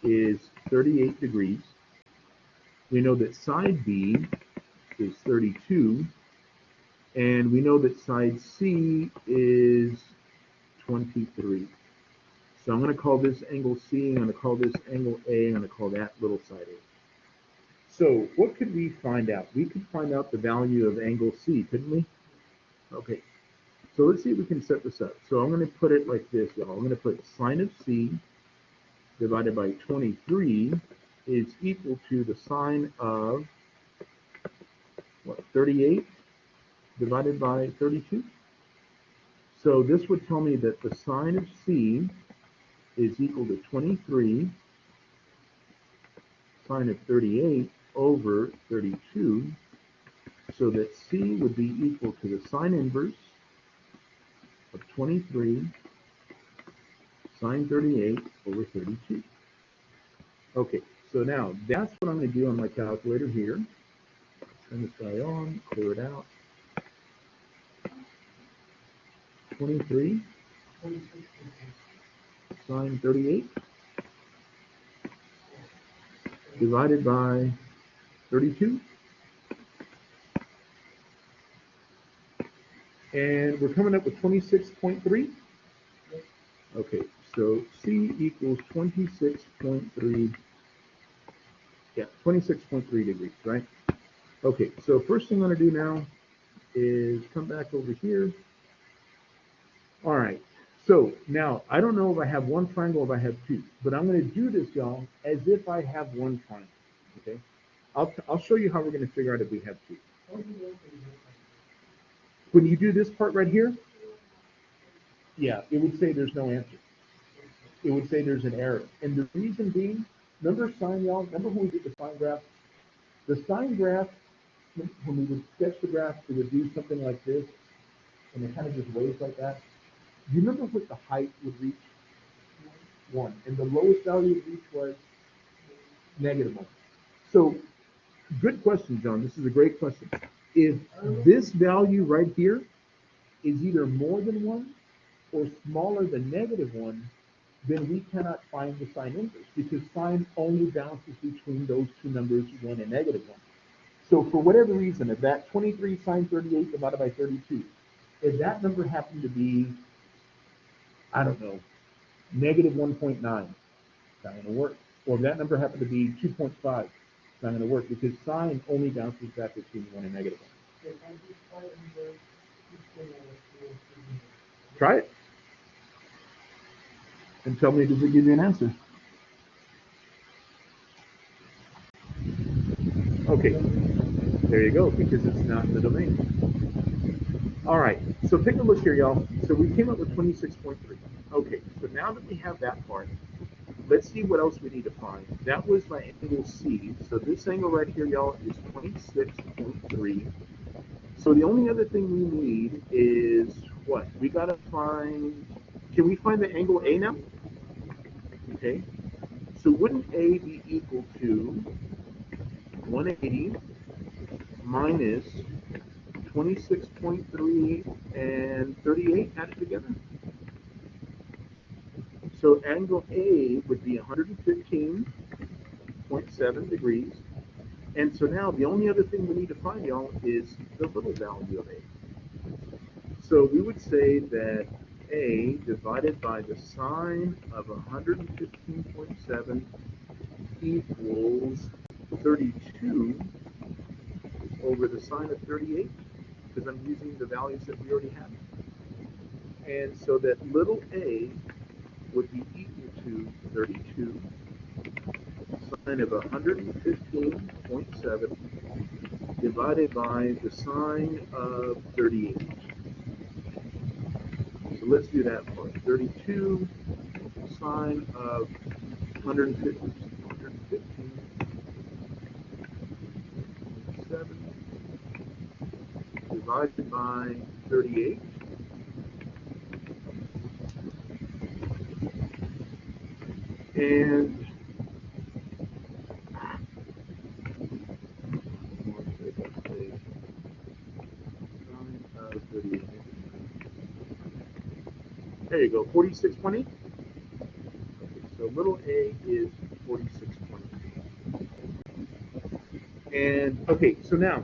is 38 degrees. We know that side B is 32. And we know that side C is 23. So I'm going to call this angle C, I'm going to call this angle A, I'm going to call that little side A. So what could we find out? We could find out the value of angle C, couldn't we? Okay, so let's see if we can set this up. So I'm going to put it like this, y'all. I'm going to put sine of C divided by 23 is equal to the sine of, what, 38 divided by 32? So this would tell me that the sine of C is equal to 23 sine of 38 over 32, so that C would be equal to the sine inverse of 23 sine 38 over 32. Okay, so now that's what I'm going to do on my calculator here. Turn this guy on, clear it out. 23 sine 38 divided by 32. And we're coming up with 26.3. Okay, so C equals 26.3. Yeah, 26.3 degrees, right? Okay, so first thing I'm going to do now is come back over here. All right, so now I don't know if I have one triangle or if I have two, but I'm going to do this, y'all, as if I have one triangle. Okay, I'll show you how we're going to figure out if we have two. When you do this part right here, yeah, it would say there's no answer. It would say there's an error. And the reason being, remember sine, y'all? Remember when we did the sine graph? The sine graph, when we would sketch the graph, it would do something like this, and it kind of just waves like that. Do you remember what the height would reach? 1. And the lowest value it reached was -1. So, good question, John. This is a great question. If this value right here is either more than 1 or smaller than -1, then we cannot find the sine inverse, because sine only bounces between those two numbers, 1 and -1. So for whatever reason, if that 23 sine 38 divided by 32, if that number happened to be, I don't know, -1.9, it's not going to work. Or if that number happened to be 2.5, it's not going to work, because sine only bounces back between 1 and -1. Try it. And tell me, does it give you an answer? Okay, there you go, because it's not in the domain. All right, so take a look here, y'all. So we came up with 26.3. Okay, so now that we have that part, let's see what else we need to find. That was my angle C. So this angle right here, y'all, is 26.3. So the only other thing we need is what? We got to find, can we find the angle A now? Okay, so wouldn't A be equal to 180 minus 26.3 and 38 added together? So angle A would be 115.7 degrees. And so now the only other thing we need to find, y'all, is the little value of A. So we would say that A divided by the sine of 115.7 equals 32 over the sine of 38, because I'm using the values that we already have. And so that little a would be equal to 32 sine of 115.7 divided by the sine of 38. So let's do that part. 32 sine of 115.7 divided by 38. And there you go, 46.8. Okay, so little a is 46.8. And okay, so now,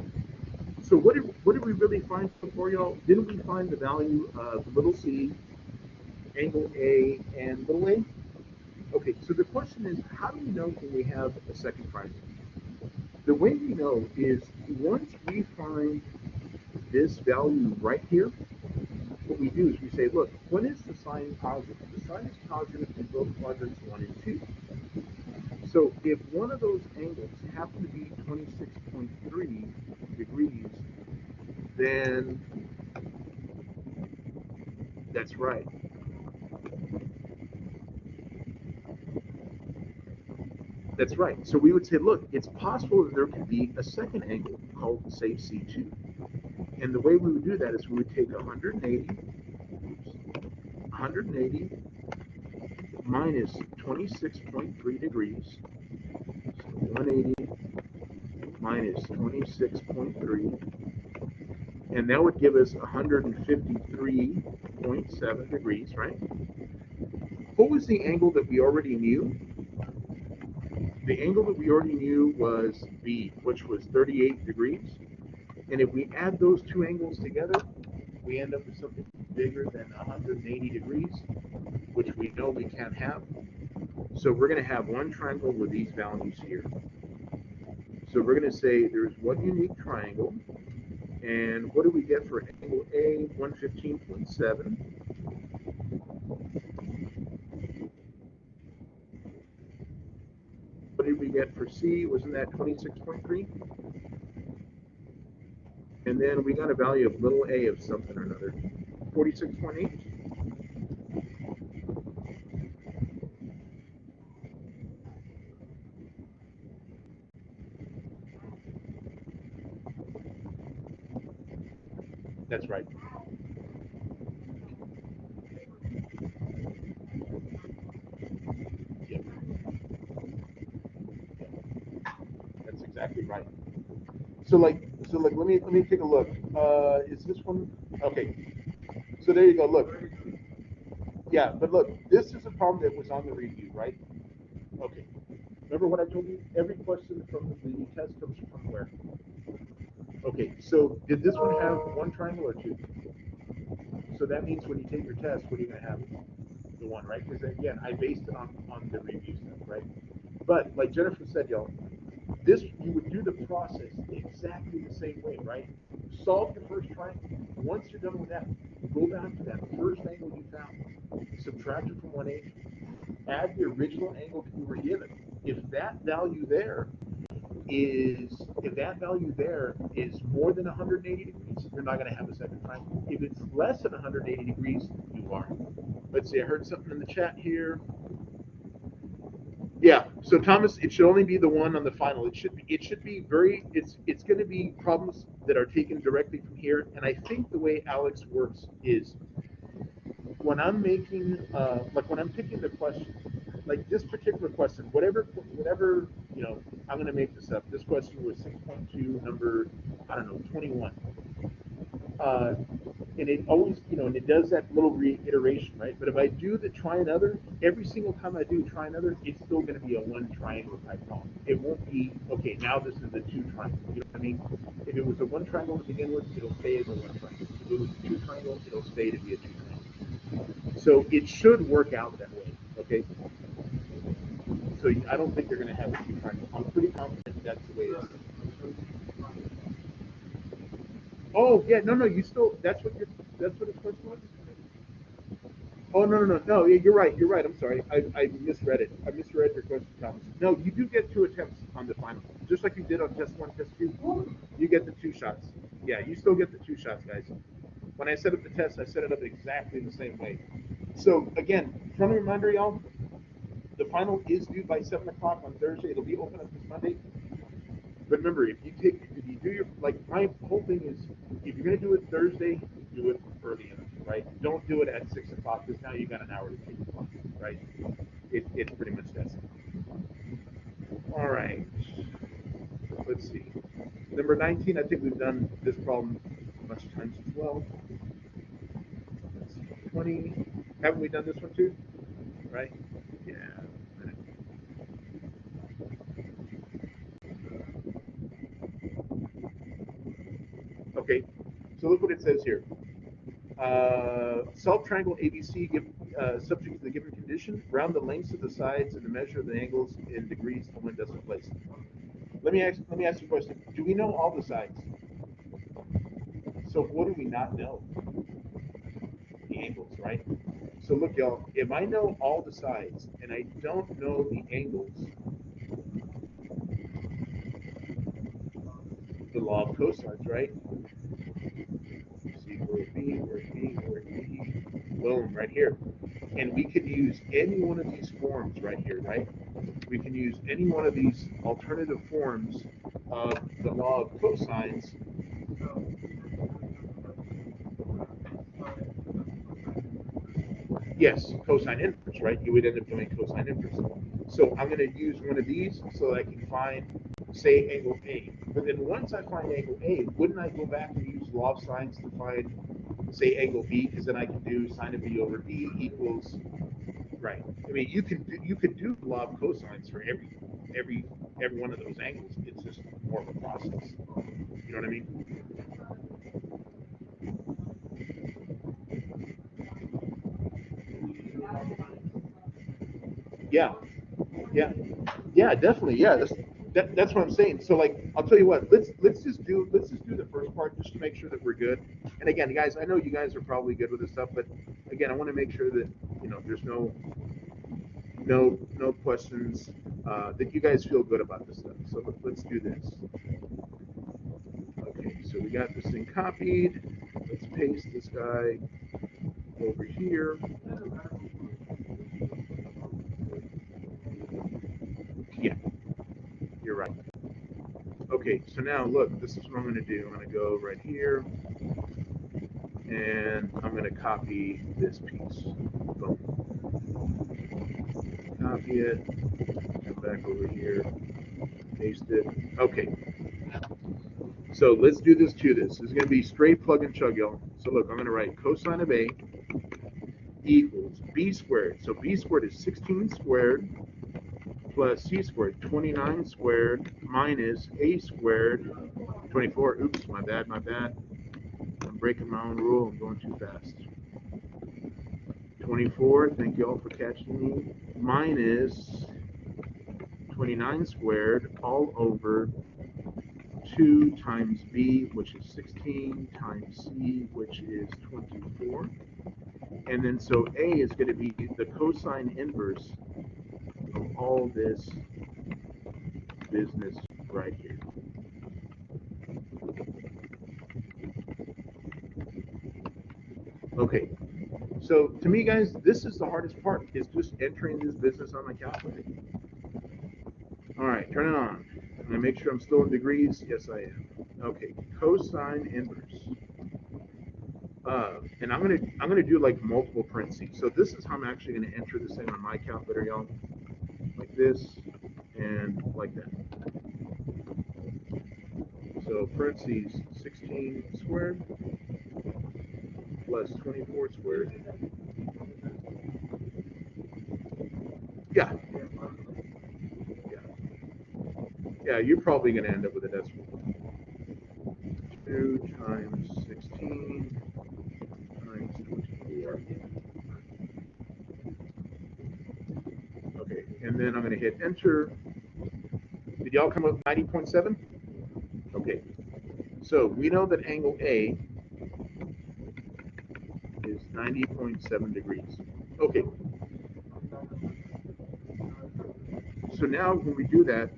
so what did we really find before, y'all? Didn't we find the value of little c, angle A, and little a? Okay, so the question is, how do we know when we have a second triangle? The way we know is once we find this value right here, what we do is we say, look, when is the sine positive? The sine is positive in both quadrants 1 and 2. So if one of those angles happen to be 26.3 degrees, then that's right. That's right. So we would say, look, it's possible that there could be a second angle called, say, C2. And the way we would do that is we would take 180 minus 26.3 degrees. So 180 minus 26.3. And that would give us 153.7 degrees, right? What was the angle that we already knew? The angle that we already knew was B, which was 38 degrees. And if we add those two angles together, we end up with something bigger than 180 degrees, which we know we can't have. So we're going to have one triangle with these values here. So we're going to say there's one unique triangle. And what do we get for angle A? 115.7. What did we get for C? Wasn't that 26.3? And then we got a value of little a of something or another. 46.8. That's right. Yep. That's exactly right. So like let me take a look. Is this one okay? So there you go. Look. Yeah, but look, this is a problem that was on the review, right? Okay. Remember what I told you? Every question from the test comes from where? Okay, so did this one have one triangle or two? So that means when you take your test, what are you going to have? The one, right? Because again, I based it on the review stuff, right? But like Jennifer said, y'all, this you would do the process exactly the same way, right? Solve your first triangle. Once you're done with that, go back to that first angle you found, subtract it from 180, add the original angle that you were given. If that value there is more than 180 degrees, you're not going to have a second triangle. If it's less than 180 degrees, you are. Let's see, I heard something in the chat here. Yeah, so Thomas, it should only be the one on the final. It's going to be problems that are taken directly from here. And I think the way Alex works is when I'm making, like when I'm picking the question, like this particular question, whatever, I'm going to make this up. This question was 6.2, number, I don't know, 21. Uh, and it always, and it does that little reiteration, right? But if I do the try another, every single time I do try another, it's still going to be a one triangle type problem. It won't be, okay, now this is a two triangle. You know what I mean? If it was a one triangle to begin with, it'll stay as a one triangle. If it was a two triangle, it'll stay to be a two triangle. So it should work out that way, okay? So I don't think they're going to have a two triangle. I'm pretty confident that's the way it is. Oh yeah, no, you still that's what it's supposed to. Oh no. Yeah, you're right. I'm sorry. I misread it. I misread your question, Thomas. No, you do get two attempts on the final, just like you did on test one, test two. You get the two shots. Yeah, you still get the two shots, guys. When I set up the test, I set it up exactly the same way. So again, friendly reminder, y'all. The final is due by 7 o'clock on Thursday. It'll be open up this Monday. But remember, if you do your, like, my whole thing is, if you're gonna do it Thursday, do it early enough, right? Don't do it at 6 o'clock because now you got an hour to take the clock, right? It's pretty much that simple. All right, let's see. Number 19, I think we've done this problem a bunch of times as well. Let's see, 20. Haven't we done this one too? Right? Yeah. Okay, so look what it says here. Solve triangle ABC subject to the given condition. Round the lengths of the sides and the measure of the angles in degrees to one decimal place. Let me ask you a question. Do we know all the sides? So what do we not know? The angles, right? So look, y'all, if I know all the sides and I don't know the angles, the law of cosines, right? See, where it be, boom, right here. And we could use any one of these forms right here, right? We can use any one of these alternative forms of the law of cosines. Yes, cosine inverse, right? You would end up doing cosine inverse. So I'm going to use one of these so that I can find, say, angle A. But then once I find angle A, wouldn't I go back and use law of sines to find, say, angle B? Because then I can do sine of B over B equals, right? I mean, you could do the law of cosines for every one of those angles. It's just more of a process. You know what I mean? Yeah, yeah, yeah, definitely. Yeah, that's what I'm saying. So like, I'll tell you what. Let's just do the first part just to make sure that we're good. And again, guys, I know you guys are probably good with this stuff, but again, I want to make sure that there's no questions, that you guys feel good about this stuff. So let's do this. Okay, so we got this thing copied. Let's paste this guy over here. Yeah, you're right. Okay, so now look, this is what I'm going to do. I'm going to go right here, and I'm going to copy this piece. Boom. Copy it, come back over here, paste it. Okay, so let's do this to this. This is going to be straight plug and chug, y'all. So look, I'm going to write cosine of A equals B squared. So B squared is 16 squared plus C squared, 29 squared minus A squared, 24. Oops, my bad. I'm breaking my own rule. I'm going too fast. 24, thank you all for catching me, minus 29 squared all over 2 times B, which is 16, times C, which is 24. And then so A is going to be the cosine inverse of all this business right here. Okay, so to me, guys, this is the hardest part, is just entering this business on my calculator. All right, turn it on. I'm gonna make sure I'm still in degrees. Yes, I am. Okay, cosine inverse. And I'm gonna do like multiple parentheses. So this is how I'm actually gonna enter this in on my calculator, y'all. Like this and like that. So parentheses 16 squared plus 24 squared. Yeah, yeah, yeah. You're probably gonna end up with a decimal. 2 times 16 times 24. Okay, and then I'm going to hit enter. Did y'all come up with 90.7? Okay, so we know that angle A is 90.7 degrees. Okay, so now when we do that,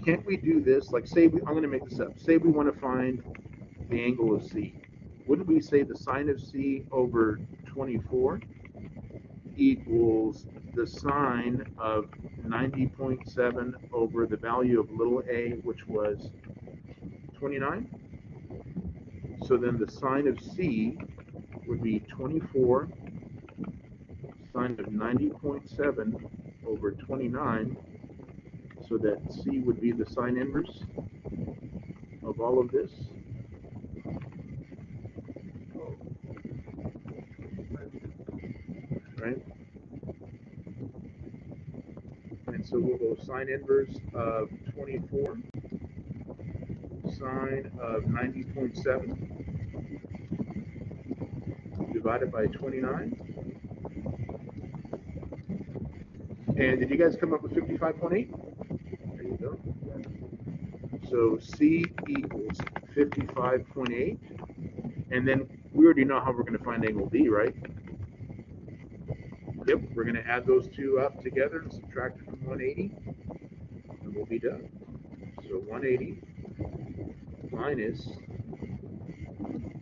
can't we do this? Like, say, I'm going to make this up. Say we want to find the angle of C. Wouldn't we say the sine of C over 24 equals the sine of 90.7 over the value of little a, which was 29? So then the sine of C would be 24 sine of 90.7 over 29, so that C would be the sine inverse of all of this. Right? And so we'll go sine inverse of 24 sine of 90.7 divided by 29. And did you guys come up with 55.8? There you go. So C equals 55.8. And then we already know how we're going to find angle B, right? Yep, we're going to add those two up together and subtract it from 180, and we'll be done. So 180 minus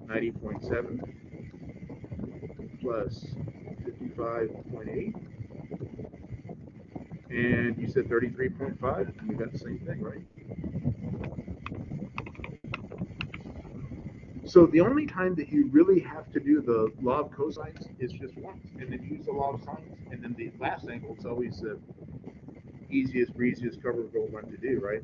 90.7 plus 55.8. And you said 33.5, and we got the same thing, right? So the only time that you really have to do the law of cosines is just once, and then use the law of sines, and then the last angle is always the easiest, breeziest cover goal one to do, right?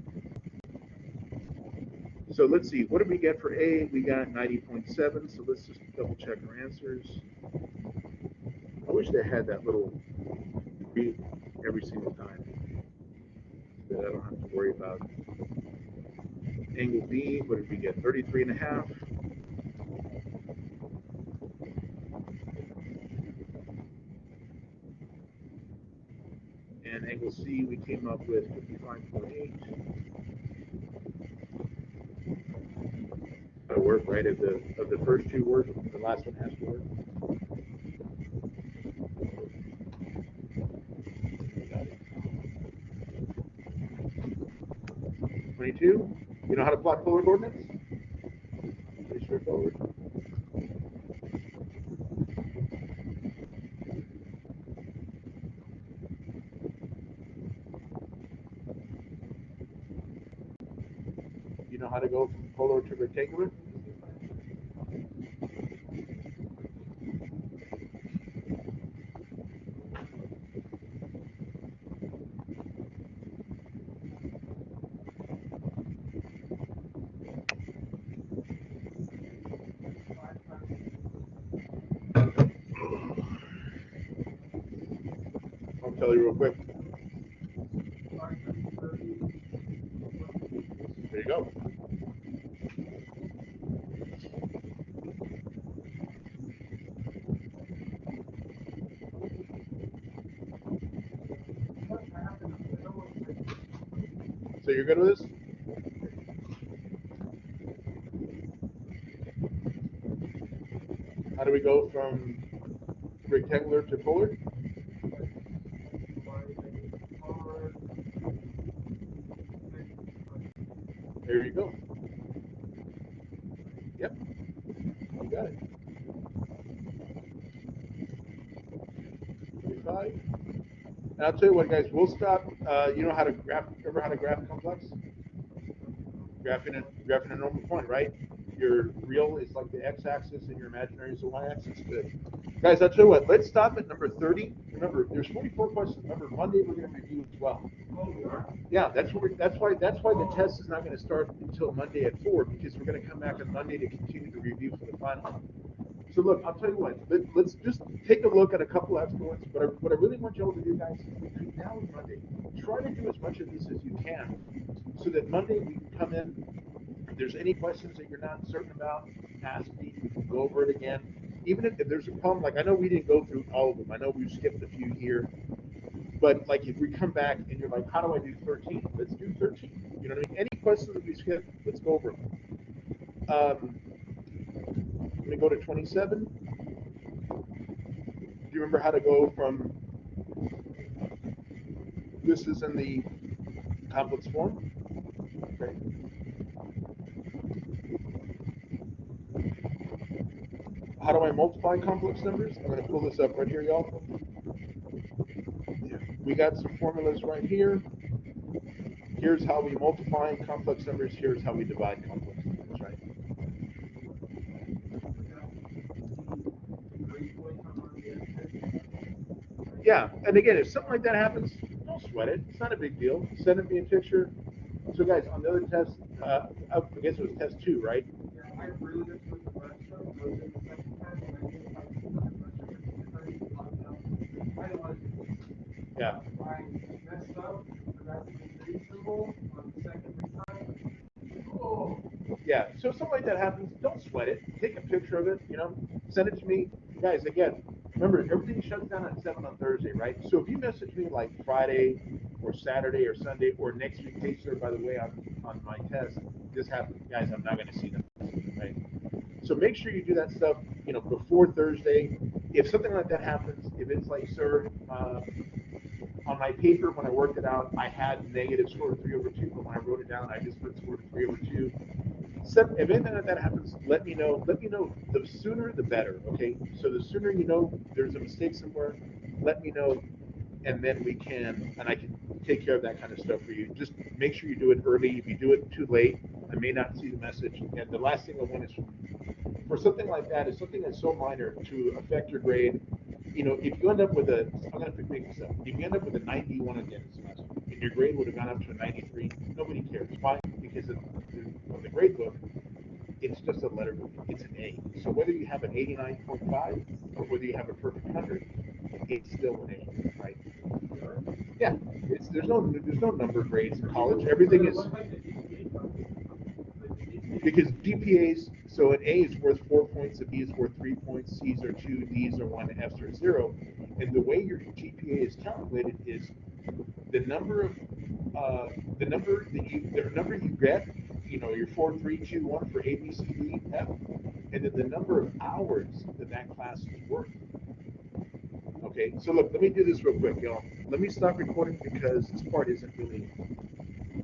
So let's see, what did we get for A? We got 90.7, so let's just double check our answers. I wish they had that little beat every single time that I don't have to worry about. Angle B, what did we get? 33.5. And angle C, we came up with 55.8. That'll work, right? Of the first two work, the last one has to work. Got it. 22. You know how to plot polar coordinates? Pretty straightforward. You know how to go from polar to rectangular? I'll tell you real quick. There you go. So you're good with this? How do we go from rectangular to polar? There you go. Yep, you got it. 45. And I'll tell you what, guys, we'll stop. You know how to graph? Remember how to graph complex? Graphing a normal point, right? Your real is like the x-axis, and your imaginary is the y-axis. Good. Guys, I'll tell you what. Let's stop at number 30. Remember, there's 44 questions. Remember, Monday we're going to review as well. Yeah, that's why the test is not going to start until Monday at 4, because we're going to come back on Monday to continue the review for the final. So look, I'll tell you what. Let's just take a look at a couple exploits. What I really want you all to do, guys, between now and Monday, try to do as much of this as you can, so that Monday we can come in. If there's any questions that you're not certain about, ask me. We can go over it again. Even if there's a problem, like I know we didn't go through all of them. I know we've skipped a few here. But like if we come back and you're like, how do I do 13? Let's do 13. You know what I mean? Any questions that we skip, let's go over them. Let me go to 27. Do you remember how to go from, this is in the complex form? Okay. How do I multiply complex numbers? I'm going to pull this up right here, y'all. We got some formulas right here. Here's how we multiply complex numbers. Here's how we divide complex numbers, right? Yeah, and again, if something like that happens, don't sweat it. It's not a big deal. Send me a picture. So guys, on the other test, I guess it was test 2, right?
Yeah, I really just with the first show, but then the second time when I did like the I didn't want to do this.
Yeah.
I messed up, forgot to do the symbol on the second retime. Oh.
Yeah, so if something like that happens, don't sweat it. Take a picture of it, send it to me. Guys, again, remember, everything shuts down at 7 on Thursday, right? So if you message me like Friday or Saturday or Sunday or next week, hey, sir, by the way, on my test, this happened. Guys, I'm not going to see them, right? So make sure you do that stuff, before Thursday. If something like that happens, if it's like, sir, on my paper, when I worked it out, I had negative square root of 3 over 2, but when I wrote it down, I just put square root of 3 over 2. If anything like that happens, let me know. Let me know. The sooner, the better. Okay. So the sooner you know there's a mistake somewhere, let me know, and then I can take care of that kind of stuff for you. Just make sure you do it early. If you do it too late, I may not see the message. And the last thing I want is for something like that is something that's so minor to affect your grade. You know, if you end up with I'm going to make this up. If you end up with a 91 at the end of the semester, and your grade would have gone up to a 93, nobody cares. Why? Because of the grade book, it's just a letter book. It's an A. So whether you have an 89.5 or whether you have a perfect 100, it's still an A, right? Yeah. There's no number grades in college. Everything is because GPAs. So an A is worth 4 points, a B is worth 3 points, C's are 2, D's are 1, F's are 0. And the way your GPA is calculated is the number of the number you get, you know, your 4, 3, 2, 1 for A, B, C, D, F, and then the number of hours that class is worth. Okay, so look, let me do this real quick, y'all. Let me stop recording because this part isn't really